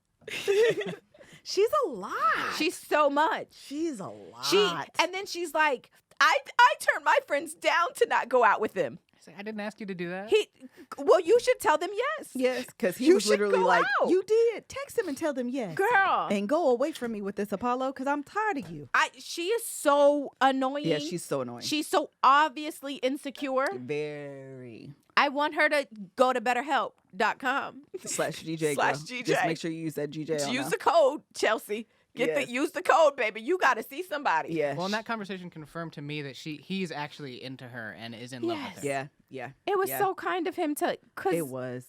She's a lot. She's so much. She's a lot. And then she's like, I turned my friends down to not go out with him. I didn't ask you to do that. Well, you should tell them yes. Yes, because he You was should literally go like, out. you did. Text him and tell them yes. Girl. And go away from me with this Apollo, because I'm tired of you. She is so annoying. Yeah, she's so annoying. She's so obviously insecure. Very. I want her to go to betterhelp.com. /GJ. /GJ. Just make sure you use that GJ. Use the code, Chelsea. Use the code, baby. You got to see somebody. Yeah. Well, and that conversation confirmed to me that he's actually into her and is in love with her. Yeah. It was so kind of him to. It was.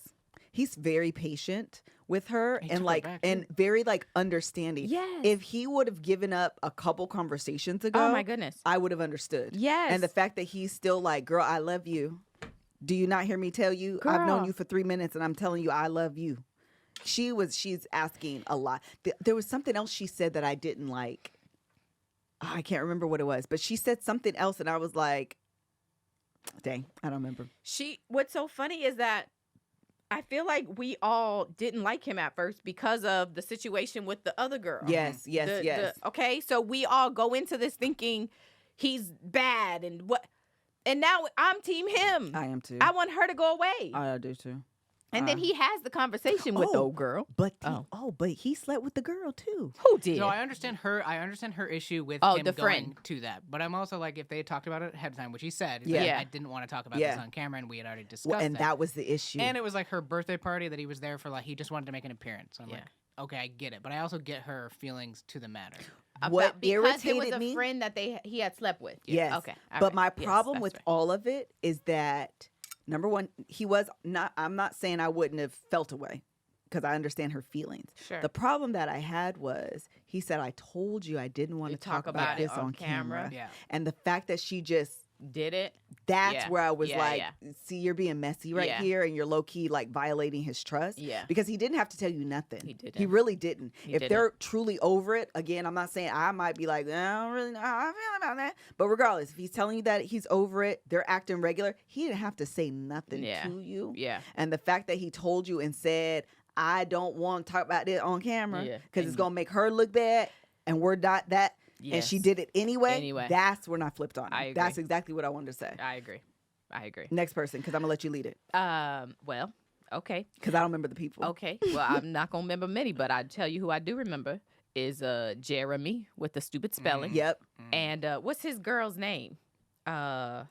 He's very patient with her He and took her back, and too. very understanding. Yes. If he would have given up a couple conversations ago, Oh, my goodness. I would have understood. Yes. And the fact that he's still like, girl, I love you. Do you not hear me tell you? I've known Girl. you for 3 minutes and I'm telling you I love you. She's asking a lot. There was something else she said that I didn't like. I can't remember what it was, but she said something else and I was like, dang, I don't remember. What's so funny is that I feel like we all didn't like him at first because of the situation with the other girl. Yes. Okay, so we all go into this thinking he's bad and now I'm team him. I am too. I want her to go away. I do too. And then he has the conversation with the Oh, old girl. But but he slept with the girl too. Who did? So I understand her issue with Oh, him the going friend. to that. But I'm also like, if they had talked about it ahead of time, which he said, he's Yeah. like, I didn't want to talk about this on camera, and we had already discussed And that was the issue. And it was like her birthday party that he was there for. Like, he just wanted to make an appearance. So I'm like, okay, I get it. But I also get her feelings to the matter. What because it was irritated a me? friend that he had slept with. Yes. Okay. All But right. my Yes, problem that's with right. all of it is that, number one, he was not, I'm not saying I wouldn't have felt away because I understand her feelings. Sure. The problem that I had was he said, I told you I didn't want You to talk about it this on on camera. camera. Yeah. And the fact that she just, Did it? that's Yeah. where I was Yeah, like, yeah. see, you're being messy right Yeah. here and you're low key like violating his trust. Yeah. Because he didn't have to tell you nothing. He didn't. He really didn't. He If didn't. they're truly over it, again, I'm not saying I might be like, I don't really know how I feel about that. But regardless, if he's telling you that he's over it, they're acting regular, he didn't have to say nothing to you. Yeah. And the fact that he told you and said, I don't want to talk about it on camera Yeah. because it's going to make her look bad and we're not that. Yes. And she did it anyway. Anyway. That's when I flipped on him. I agree. That's exactly what I wanted to say. I agree. Next person, because I'm going to let you lead it. Well, okay. Because I don't remember the people. Okay. Well, I'm not going to remember many, but I'll tell you who I do remember is Jeremy with the stupid spelling. Yep. And what's his girl's name? Laura?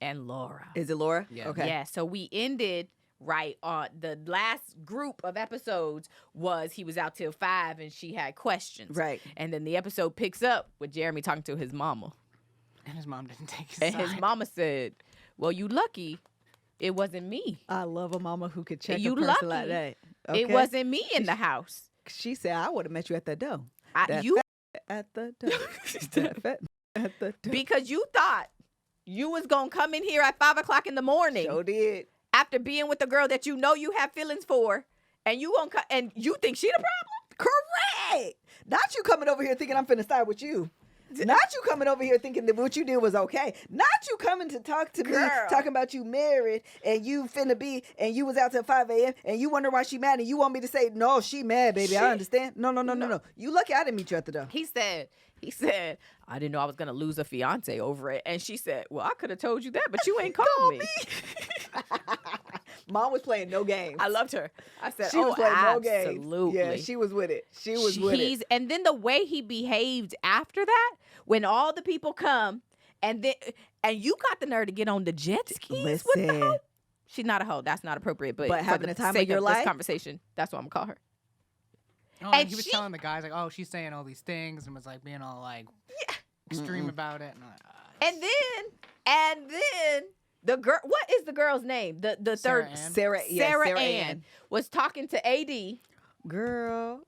And Laura. Is it Laura? Yeah. Okay. Yeah, so we ended right? On the last group of episodes was he was out till 5 and she had questions. Right. And then the episode picks up with Jeremy talking to his mama. And his mom didn't take his And side. his mama said, well, you lucky it wasn't me. I love a mama who could check You a person lucky. like that. It wasn't me in the house. She said, I would have met you at the door. You At the door. That fat at the door. because you thought you was going to come in here at 5 o'clock in the morning. Sure did. After being with the girl that you know you have feelings for, and you gonna and you think she the problem? Correct. Not you coming over here thinking I'm finna side with you. Not you coming over here thinking that what you did was okay. Not you coming to talk to me, talking about you married and you finna be, and you was out till 5 a.m. and you wonder why she mad and you want me to say, no, she mad, baby. I understand. No. You lucky I didn't meet you at the door. He said, I didn't know I was gonna lose a fiance over it. And she said, well, I could have told you that, but you ain't called me. Mom was playing no games. I loved her. I said, she was playing no games. Absolutely. Yeah, she was with it. She was with it. And then the way he behaved after that, when all the people come, and you got the nerve to get on the jet skis with the hoe. She's not a hoe. That's not appropriate. But having for the time sake of your this life, conversation, that's what I'm gonna call her. Oh, and he was telling the guys like, "Oh, she's saying all these things," and was like being all like extreme about it. And, like, and then the girl. What is the girl's name? The Sarah third Ann. Sarah Ann was talking to AD, girl,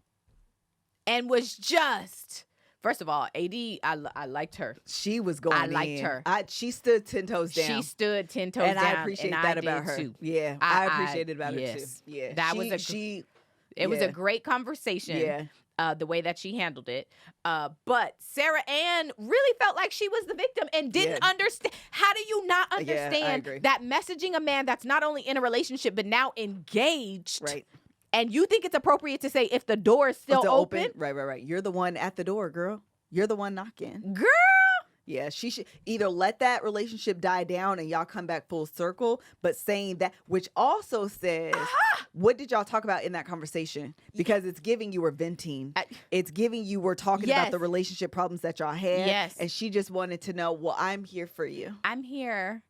and was just. First of all, AD, I liked her. She was going I liked her. She stood 10 toes down. She stood 10 toes and down. I appreciate that about her. Too. Yeah, I appreciated about her too. Yes. Yeah, That was It was a great conversation. Yeah. The way that she handled it. But Sarah Ann really felt like she was the victim and didn't understand. How do you not understand that messaging a man that's not only in a relationship but now engaged? Right. And you think it's appropriate to say if the door is still open? Right. You're the one at the door, girl. You're the one knocking. Girl. Yeah, she should either let that relationship die down and y'all come back full circle, but saying that, which also says, what did y'all talk about in that conversation? Because it's giving you were venting. It's giving you were talking about the relationship problems that y'all had. Yes. And she just wanted to know, well, I'm here for you. I'm here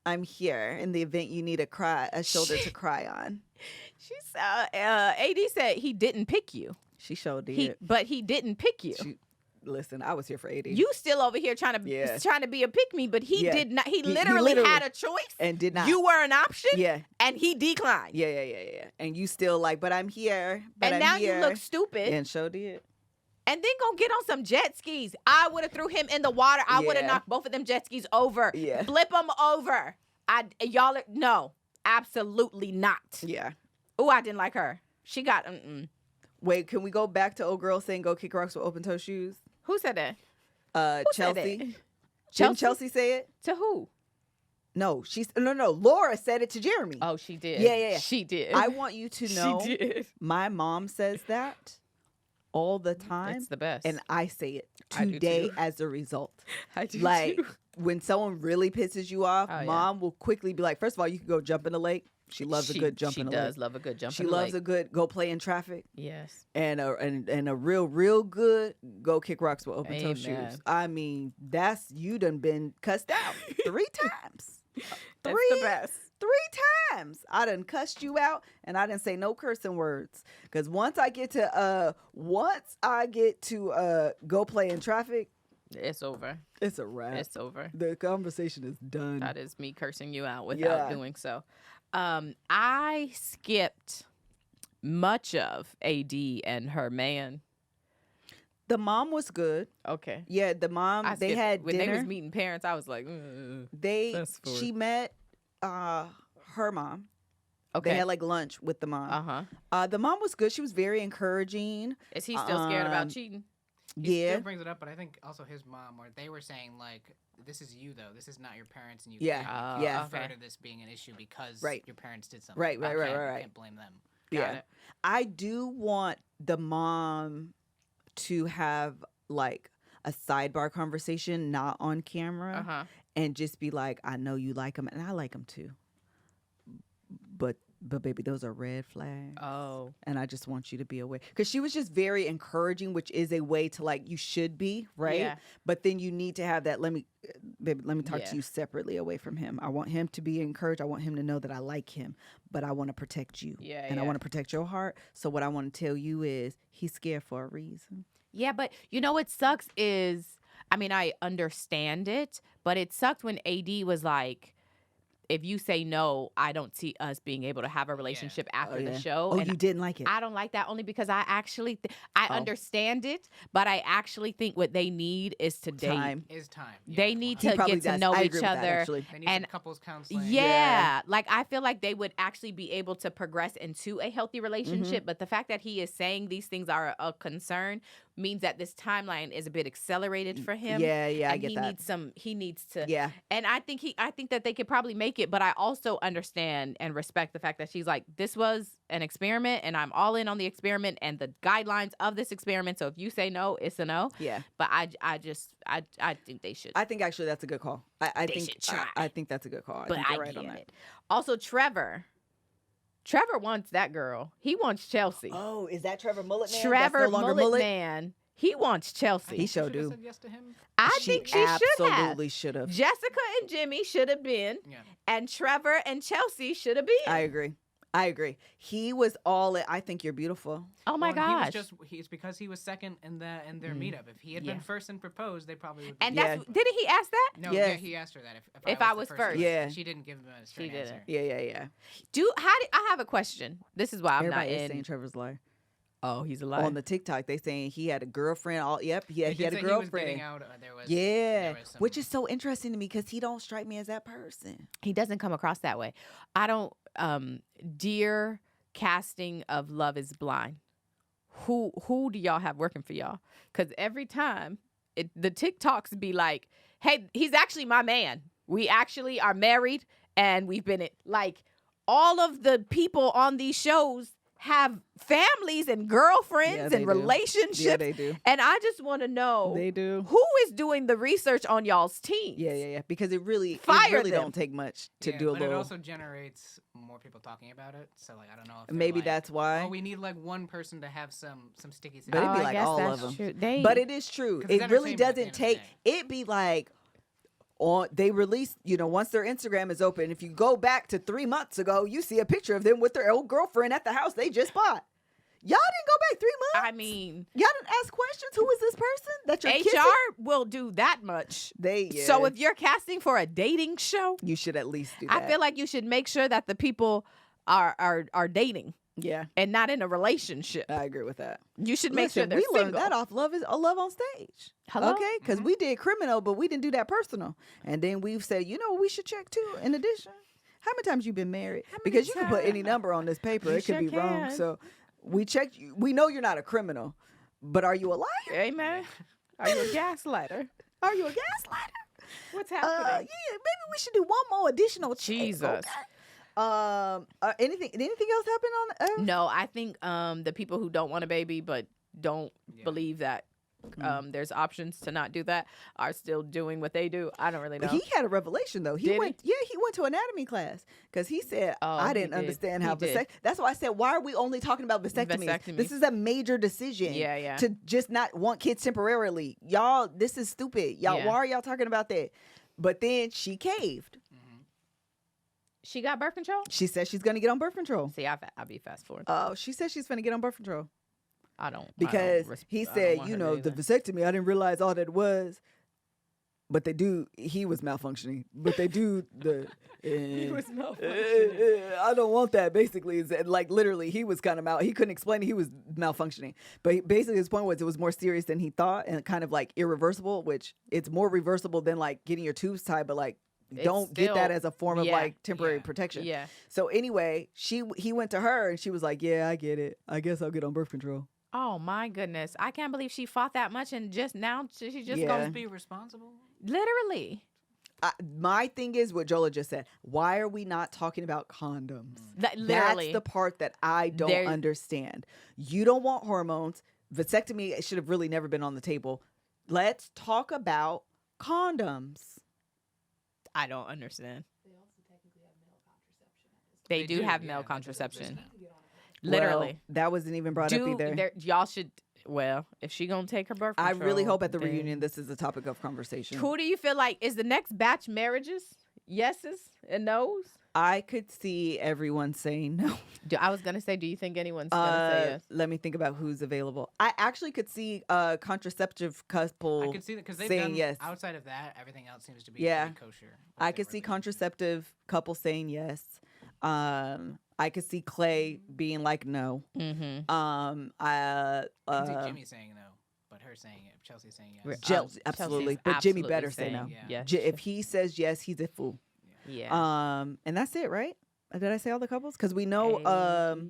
in the event you need a shoulder to cry on. She AD said he didn't pick you. She sure did. But he didn't pick you. Listen, I was here for AD. You still over here trying to be a pick me, but he did not. He literally had a choice and did not. You were an option. Yeah, and he declined. Yeah. And you still like, but I'm here. But and now you look stupid. And sure did. And then gonna get on some jet skis. I would have threw him in the water. I would have knocked both of them jet skis over. Yeah, flip them over. No, absolutely not. Yeah. Oh, I didn't like her. She got. Wait, can we go back to old girl saying go kick rocks with open toe shoes? Who said that? Chelsea. Didn't Chelsea say it? To who? No, no. Laura said it to Jeremy. Oh, she did. Yeah. She did. I want you to know. She did. My mom says that all the time. It's the best. And I say it today as a result. I do like too. When someone really pisses you off, mom will quickly be like, first of all, you can go jump in the lake. She loves a good jump in the lake. She does love a good jump in the lake. She loves a good go play in traffic. Yes. And a real good go kick rocks with open toe shoes. I mean, you done been cussed out 3 times. That's the best. 3 times. I done cussed you out and I didn't say no cursing words. Because once I get to go play in traffic, it's over. It's a wrap. It's over. The conversation is done. That is me cursing you out without doing so. I skipped much of AD and her man. The mom was good. Okay. Yeah, the mom. They had when dinner. They was meeting parents. I was like, she met her mom. Okay. They had like lunch with the mom. The mom was good. She was very encouraging. Is he still scared about cheating? He still brings it up, but I think also his mom, or they were saying like, this is you though. This is not your parents, and you can't refer to this being an issue because your parents did something. Right. You can't blame them. Got it. I do want the mom to have like a sidebar conversation, not on camera, and just be like, I know you like him, and I like him too, but But baby, those are red flags. Oh. And I just want you to be aware. Because she was just very encouraging, which is a way to like, you should be, right? Yeah. But then you need to have that, let me talk to you separately away from him. I want him to be encouraged. I want him to know that I like him, but I want to protect you. Yeah. And I want to protect your heart. So what I want to tell you is he's scared for a reason. Yeah, but you know what sucks is, I mean, I understand it, but it sucked when AD was like, if you say no, I don't see us being able to have a relationship after the show. Oh, and you didn't like it? I don't like that only because I actually, I understand it, but I actually think what they need is to date. Time. Yeah. They need to get to know each other. They need some couples counseling. Yeah. Like I feel like they would actually be able to progress into a healthy relationship. But the fact that he is saying these things are a concern means that this timeline is a bit accelerated for him. Yeah, I get that. He needs to. Yeah. And I think that they could probably make it, but I also understand and respect the fact that she's like, this was an experiment and I'm all in on the experiment and the guidelines of this experiment. So if you say no, it's a no. Yeah. But I think they should. I think actually that's a good call. I think that's a good call. But I get it. Also, Trevor wants that girl. He wants Chelsea. Oh, is that Trevor Mullet Man? Trevor Mullet Man. He wants Chelsea. He sure do. Said yes to him. I think she absolutely should have. Jessica and Jimmy should have been, and Trevor and Chelsea should have been. I agree. He was all in. I think you're beautiful. Oh my gosh! It's because he was second in their meetup. If he had been first and proposed, they probably would. And didn't he ask that? No, he asked her that. If I was first, she didn't give him a straight answer. Yeah. I have a question. This is why I'm Everybody not is in. saying Trevor's liar. Oh, he's a liar. On the TikTok, they saying he had a girlfriend. He had a girlfriend. Which is so interesting to me because he don't strike me as that person. He doesn't come across that way. I don't. Dear casting of Love Is Blind, who do y'all have working for y'all? Because every time the TikToks be like, hey, he's actually my man. We actually are married and we've been like all of the people on these shows have families and girlfriends and relationships. Yeah, they do. And I just want to know who is doing the research on y'all's team. Yeah. Because it really don't take much to do a little. But it also generates more people talking about it. So like I don't know if maybe that's why. Oh, we need like one person to have some sticky. But it'd be like all of them. True. But it is true. It really doesn't take. It'd be like. They release, once their Instagram is open, if you go back to 3 months ago, you see a picture of them with their old girlfriend at the house they just bought. Y'all didn't go back 3 months? I mean... Y'all didn't ask questions? Who is this person that you're kissing? HR will do that much. So if you're casting for a dating show... You should at least do that. I feel like you should make sure that the people are dating. Yeah. And not in a relationship. I agree with that. You should make sure they're single. We learned that off Love on Stage. Hello? Okay? Because we did criminal, but we didn't do that personal. And then we've said, we should check too, in addition. How many times you been married? Because you can put any number on this paper. It could be wrong. So we checked. We know you're not a criminal, but are you a liar? Hey, man. Are you a gaslighter? Are you a gaslighter? What's happening? Maybe we should do one more additional check. Jesus. Okay? Anything else happen on? No, I think the people who don't want a baby but don't believe that there's options to not do that are still doing what they do. I don't really know. He had a revelation though. He went to anatomy class because he said I didn't understand how vasectomy. That's why I said, why are we only talking about vasectomies? This is a major decision. Yeah. To just not want kids temporarily. Y'all, this is stupid. Y'all, why are y'all talking about that? But then she caved. She got birth control? She said she's going to get on birth control. See, I'll be fast forward. Oh, she said she's going to get on birth control. Because he said, the vasectomy, I didn't realize all that it was. But they do, he was malfunctioning. But they do the... he was malfunctioning. I don't want that, basically. Like, literally, he was kind of he couldn't explain it. He was malfunctioning. But basically, his point was it was more serious than he thought and kind of, like, irreversible, which it's more reversible than, like, getting your tubes tied, but, like, don't get that as a form of like temporary protection. Yeah. So anyway, he went to her and she was like, "Yeah, I get it. I guess I'll get on birth control." Oh my goodness! I can't believe she fought that much and just now she's just going to be responsible. Literally. My thing is what Jola just said. Why are we not talking about condoms? Literally. That's the part that I don't understand. You don't want hormones. Vasectomy should have really never been on the table. Let's talk about condoms. I don't understand. They also technically have male contraception at this They do have male contraception. Literally. Well, that wasn't even brought up either. Y'all should. Well, if she gonna take her birth control, I really hope at the reunion this is a topic of conversation. Who do you feel like is the next batch marriages? Yeses and nos? I could see everyone saying no. I was gonna say, do you think anyone's gonna say yes? Let me think about who's available. I actually could see a contraceptive couple. I could see that because they've saying done yes. Outside of that, everything else seems to be pretty kosher. I could see contraceptive couple saying yes. I could see Clay being like no. Mm-hmm. I can see Jimmy saying no, but her saying it. Chelsea saying yes. Absolutely, but Jimmy better say no. Yeah. If he says yes, he's a fool. Yeah. And that's it, right? Did I say all the couples? Because we know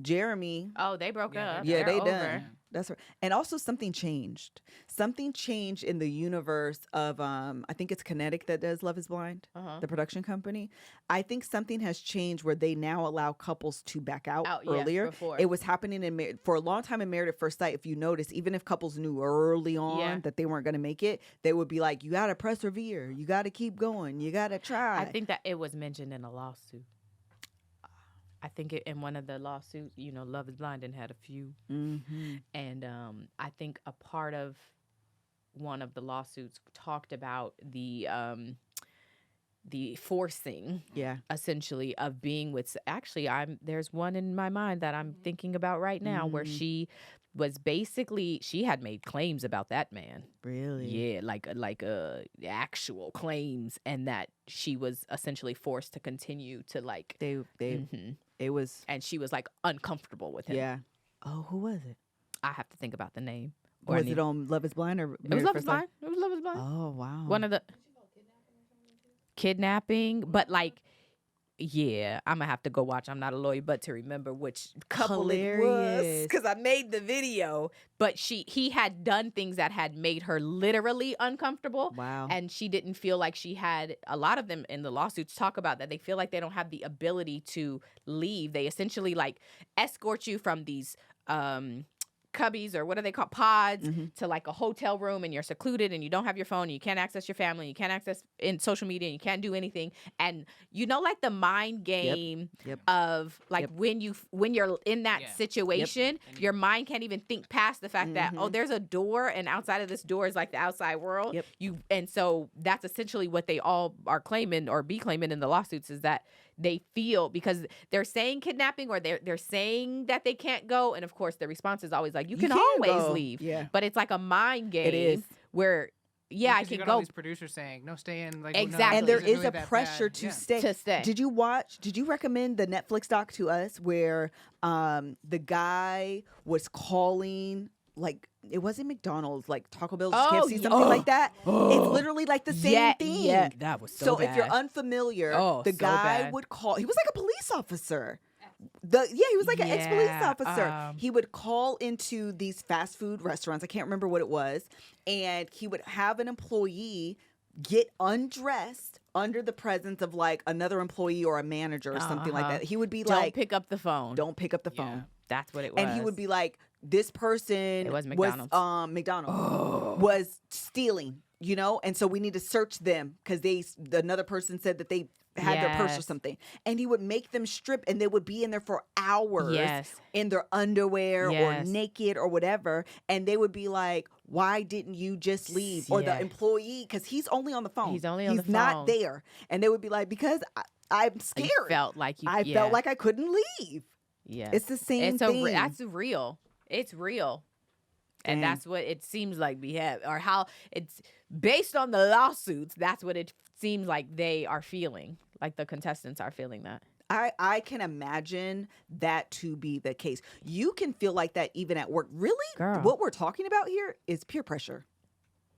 Jeremy. Oh, they broke up. Yeah, they over. done. That's right. And also something changed. Something changed in the universe of I think it's Kinetic that does Love is Blind, the production company. I think something has changed where they now allow couples to back out earlier. Before. It was happening for a long time in Married at First Sight. If you notice, even if couples knew early on that they weren't going to make it, they would be like, you got to persevere. You got to keep going. You got to try. I think that it was mentioned in a lawsuit. I think in one of the lawsuits, Love is Blind and had a few. Mm-hmm. And I think a part of one of the lawsuits talked about the forcing, essentially, of being with. Actually, there's one in my mind that I'm thinking about right now where she was basically, she had made claims about that man. Really? Yeah, like actual claims, and that she was essentially forced to continue to like it was, and she was like uncomfortable with him. Yeah. Oh, who was it? I have to think about the name. Was it on Love is Blind or it was Love is Blind? It was Love is Blind. Oh wow. One of the kidnapping, but like. Yeah, I'm gonna have to go watch. I'm not a lawyer, but to remember which couple it was, because I made the video. But he had done things that had made her literally uncomfortable. Wow. And she didn't feel like she had. A lot of them in the lawsuits talk about that. They feel like they don't have the ability to leave. They essentially like escort you from these cubbies, or what are they called, pods, to like a hotel room, and you're secluded and you don't have your phone and you can't access your family, you can't access in social media, and you can't do anything. And like the mind game of like when you're in that situation, your mind can't even think past the fact that there's a door, and outside of this door is like the outside world. And so that's essentially what they all are claiming or be claiming in the lawsuits, is that they feel, because they're saying kidnapping, or they're saying that they can't go, and of course the response is always like, you can always leave. Yeah. But it's like a mind game. It is. Where I can go. All these producers saying no, stay in. Like, exactly. No, and there is really a pressure to stay. To stay. Did you recommend the Netflix doc to us where the guy was calling, like, it wasn't McDonald's, like Taco Bell, KFC, something like that? It's literally like the same thing. Yeah, that was so bad. If you're unfamiliar, the guy would call. He was like a police officer. He was like an ex-police officer. He would call into these fast food restaurants. I can't remember what it was. And he would have an employee get undressed under the presence of like another employee or a manager or something like that. He would be like, don't pick up the phone. Don't pick up the phone. That's what it was. And he would be like, this person it was McDonald's. Was stealing, and so we need to search them because another person said that they had their purse or something. And he would make them strip, and they would be in there for hours in their underwear or naked or whatever. And they would be like, why didn't you just leave? Or the employee, because he's only on the phone. He's only on the phone. He's not there. And they would be like, because I'm scared. You felt like I felt like I couldn't leave. Yeah. It's the same thing. That's real. It's real. And that's what it seems like we have, or how it's based on the lawsuits. That's what it seems like they are feeling, like the contestants are feeling that. I can imagine that to be the case. You can feel like that even at work. Really? Girl. What we're talking about here is peer pressure.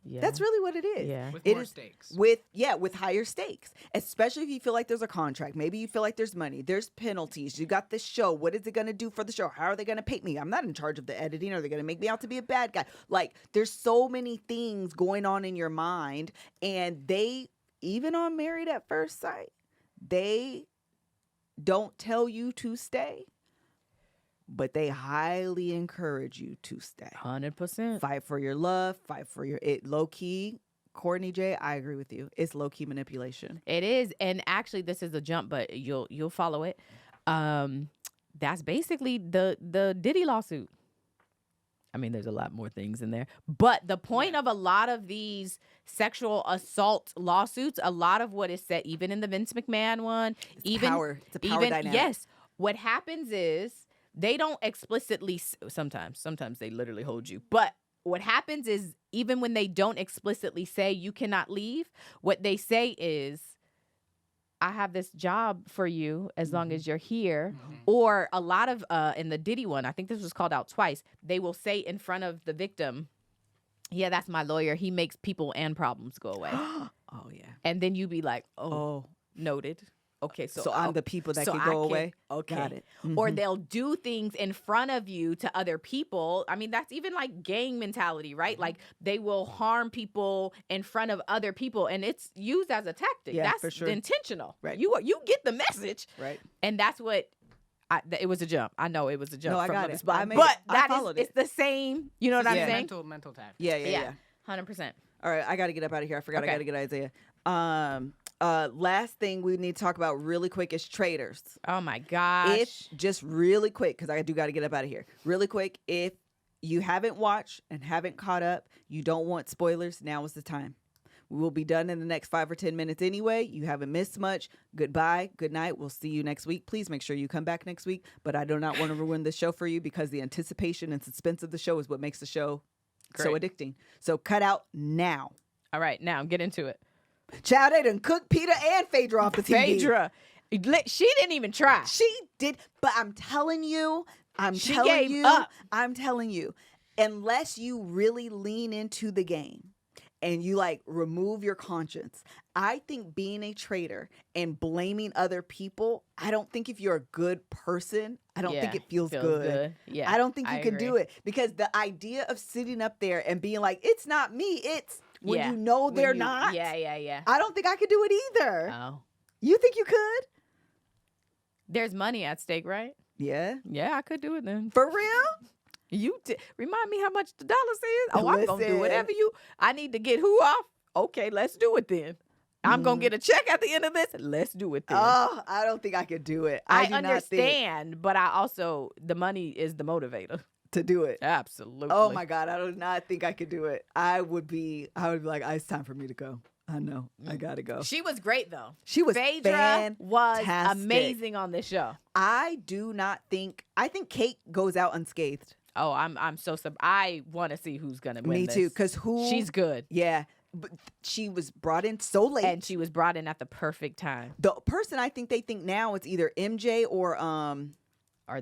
Yeah. That's really what it is. Yeah. With more stakes. With higher stakes. Especially if you feel like there's a contract. Maybe you feel like there's money. There's penalties. You got this show. What is it going to do for the show? How are they going to pay me? I'm not in charge of the editing. Are they going to make me out to be a bad guy? Like, there's so many things going on in your mind. And they, even on Married at First Sight, they don't tell you to stay. But they highly encourage you to stay. 100%. Fight for your love. Fight for it. Low key, Courtney J, I agree with you. It's low-key manipulation. It is. And actually, this is a jump, but you'll follow it. That's basically the Diddy lawsuit. I mean, there's a lot more things in there. But the point of a lot of these sexual assault lawsuits, a lot of what is said, even in the Vince McMahon one, it's a power dynamic. Yes. What happens is they don't explicitly, sometimes they literally hold you. But what happens is even when they don't explicitly say you cannot leave, what they say is, I have this job for you as long as you're here. Or a lot of, in the Diddy one, I think this was called out twice, they will say in front of the victim, yeah, that's my lawyer. He makes people and problems go away. Oh, yeah. And then you be like, oh. Noted. Okay, so I'm the people that can go away. Okay. Got it. Or they'll do things in front of you to other people. I mean, that's even like gang mentality, right? Like they will harm people in front of other people, and it's used as a tactic. Yeah, that's for sure. Intentional. Right. You get the message. Right. And that's what. It was a jump. I know it was a jump. No, I from got Love it. Is Blind, I made but it. I followed it's the same. You know what I'm saying? Mental tactic. Yeah. 100%. All right, I got to get up out of here. I forgot Okay. I got to get Isaiah. Last thing we need to talk about really quick is Traitors. Oh my gosh. If just really quick, because I do got to get up out of here. Really quick, if you haven't watched and haven't caught up, you don't want spoilers, now is the time. We will be done in the next 5 or 10 minutes anyway. You haven't missed much. Goodbye. Good night. We'll see you next week. Please make sure you come back next week. But I do not want to ruin the show for you because the anticipation and suspense of the show is what makes the show so addicting. So cut out now. All right, now get into it. Child, they done cooked Peter and Phaedra off the TV. Phaedra. She didn't even try. She did, but I'm telling you, She gave up. I'm telling you, unless you really lean into the game and you like remove your conscience, I think being a traitor and blaming other people, I don't think if you're a good person, I don't think it feels good. Yeah, I don't think you can agree. do it because the idea of sitting up there and being like, it's not me, it's when you know they're not. Yeah. I don't think I could do it either. Oh. You think you could? There's money at stake, right? Yeah. Yeah, I could do it then. For real? You remind me how much the dollar is? Oh, I'm going to do Listen. whatever I need to get who off? Okay, let's do it then. I'm going to get a check at the end of this. Let's do it then. Oh, I don't think I could do it. I do understand, but I also, the money is the motivator. To do it. Absolutely. Oh my God, I do not think I could do it. I would be like, it's time for me to go. I know. I gotta go. She was great though. She was Phaedra was fantastic. amazing on this show. I think Kate goes out unscathed. Oh, I'm so I want to see who's gonna win. Me this. too, because she's good. Yeah, but she was brought in so late, and she was brought in at the perfect time. The person I think they think now is either MJ or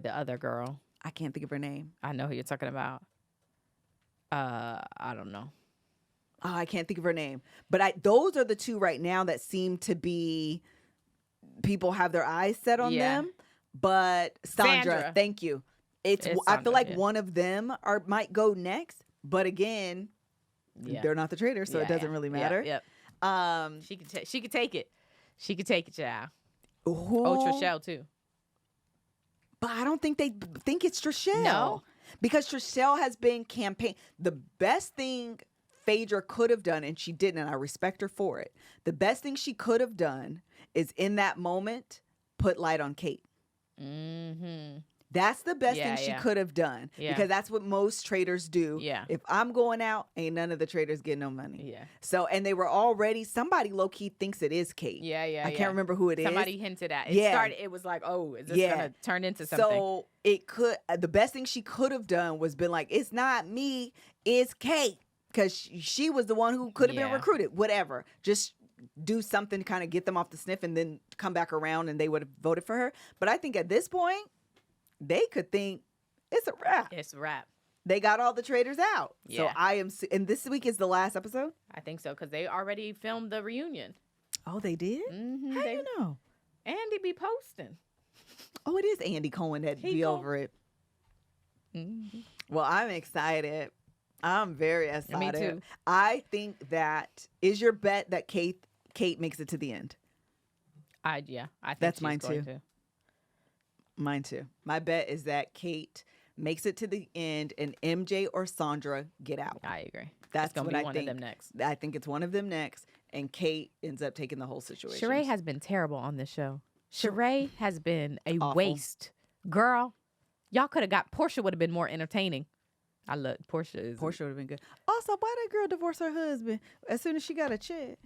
the other girl. I can't think of her name. I know who you're talking about. I don't know. Oh, I can't think of her name. But those are the two right now that seem to be people have their eyes set on them. But Sandra, thank you. It's I feel like one of them might go next. But again, they're not the traitors, so it doesn't really matter. Yep. She could take it. She could take it, child. Trishelle too. But I don't think they think it's Trishelle. No. Because Trishelle has been the best thing Phaedra could have done, and she didn't, and I respect her for it. The best thing she could have done is in that moment, put light on Kate. Mm-hmm. That's the best thing she could have done. Yeah. Because that's what most traders do. Yeah. If I'm going out, ain't none of the traders get no money. Yeah. So, and they were already, somebody low-key thinks it is Kate. I can't remember who it is. Somebody hinted at it. It was like, oh, is this going to turn into something? So it could, the best thing she could have done was been like, it's not me, it's Kate. Because she was the one who could have been recruited. Whatever. Just do something to kind of get them off the sniff and then come back around and they would have voted for her. But I think at this point, they could think it's a wrap. It's a wrap. They got all the traders out. Yeah. So and this week is the last episode? I think so, because they already filmed the reunion. Oh, they did? Mm-hmm. How do you know? Andy be posting. Oh, it is Andy Cohen that be over it. Mm-hmm. Well, I'm excited. I'm very excited. Me too. I think that is your bet that Kate makes it to the end. I think that's she's mine going too. to. Mine too. My bet is that Kate makes it to the end, and MJ or Sandra get out. I agree. That's going to be one of them next. I think it's one of them next, and Kate ends up taking the whole situation. Sheree has been terrible on this show. Sheree has been a awful waste. Girl, y'all could have got, Portia would have been more entertaining. I love Portia would have been good. Also, why that girl divorced her husband as soon as she got a check?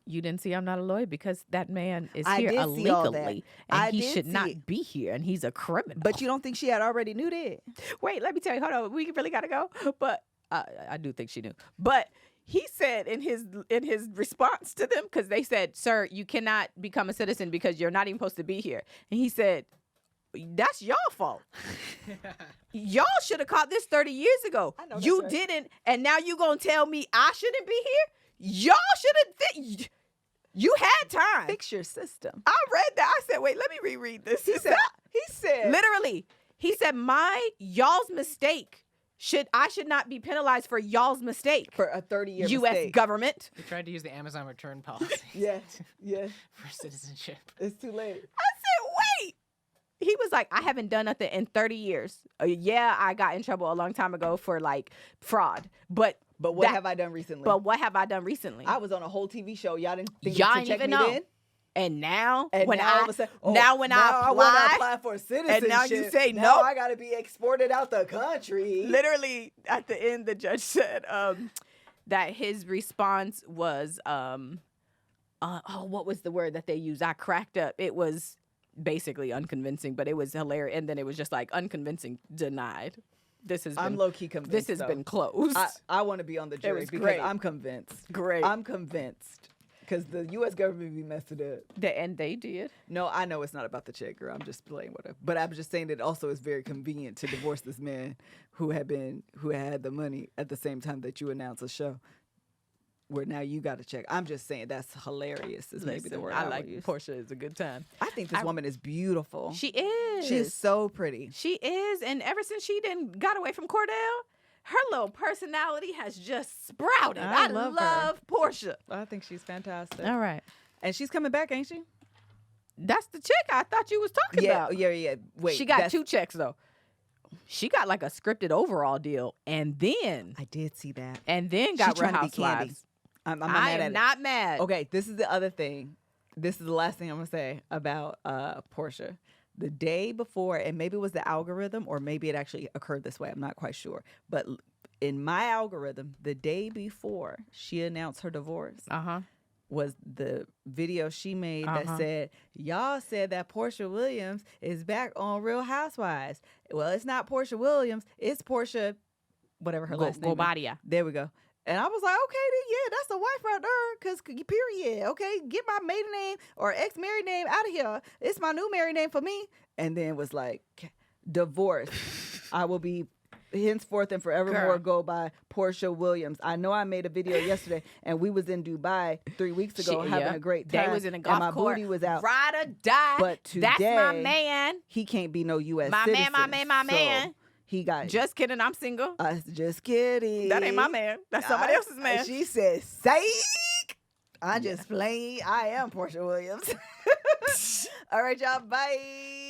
You didn't see I'm Not a Lawyer because that man is here illegally and he should not be here and he's a criminal. But you don't think she had already knew that? Wait, let me tell you. Hold on. We really got to go. But I do think she knew. But he said in his response to them, because they said, sir, you cannot become a citizen because you're not even supposed to be here. And he said, that's y'all fault. Y'all should have caught this 30 years ago. You didn't. And now you going to tell me I shouldn't be here? Y'all should have. You had time. Fix your system. I read that. I said, wait, let me reread this. He said, literally, he said, y'all's mistake. I should not be penalized for y'all's mistake. For a 30-year U.S. mistake. government. They tried to use the Amazon return policy. Yeah. For citizenship. It's too late. I said, wait. He was like, I haven't done nothing in 30 years. Yeah, I got in trouble a long time ago for like fraud. But what have I done recently? I was on a whole TV show. Y'all didn't think y'all to check even me know. then? And now, all of a sudden, I want to apply for citizenship. And now you say no. I got to be exported out the country. Literally, at the end, the judge said that his response was, what was the word that they used? I cracked up. It was basically unconvincing, but it was hilarious. And then it was just like unconvincing, denied. I'm low-key convinced. This has been closed. I want to be on the jury because great. I'm convinced. Great. I'm convinced. Because the U.S. government be messed it up. And they did. No, I know it's not about the check, girl. I'm just playing with her. But I'm just saying that also it's very convenient to divorce this man who had the money at the same time that you announce a show where now you got to check. I'm just saying that's hilarious. Is maybe the word I like. Use. Portia is a good time. I think this woman is beautiful. She is. She is so pretty. She is, and ever since she got away from Cordell, her little personality has just sprouted. I love Portia. I think she's fantastic. All right. And she's coming back, ain't she? That's the chick I thought you was talking about. Yeah. Wait. She got 2 checks, though. She got like a scripted overall deal, and then... I did see that. And then got Real Housewives. I'm not mad at it. Not mad. Okay, this is the other thing. This is the last thing I'm going to say about Portia. The day before, and maybe it was the algorithm, or maybe it actually occurred this way. I'm not quite sure. But in my algorithm, the day before she announced her divorce was the video she made that said, y'all said that Portia Williams is back on Real Housewives. Well, it's not Portia Williams. It's Portia, whatever her last name is. There we go. And I was like, okay, then, yeah, that's the wife right there, because period. Okay, get my maiden name or ex-married name out of here. It's my new married name for me. And then was like, divorce. I will be henceforth and forevermore go by Portia Williams. I know I made a video yesterday, and we was in Dubai 3 weeks ago having a great time. They was in a golf and my court. booty was out. Ride or die. But today, that's my man. He can't be no U.S. My citizen. my man. He got just kidding. I'm single. Just kidding. That ain't my man. That's somebody else's man. She said, "Psych." I just playing. I am Portia Williams. All right, y'all. Bye.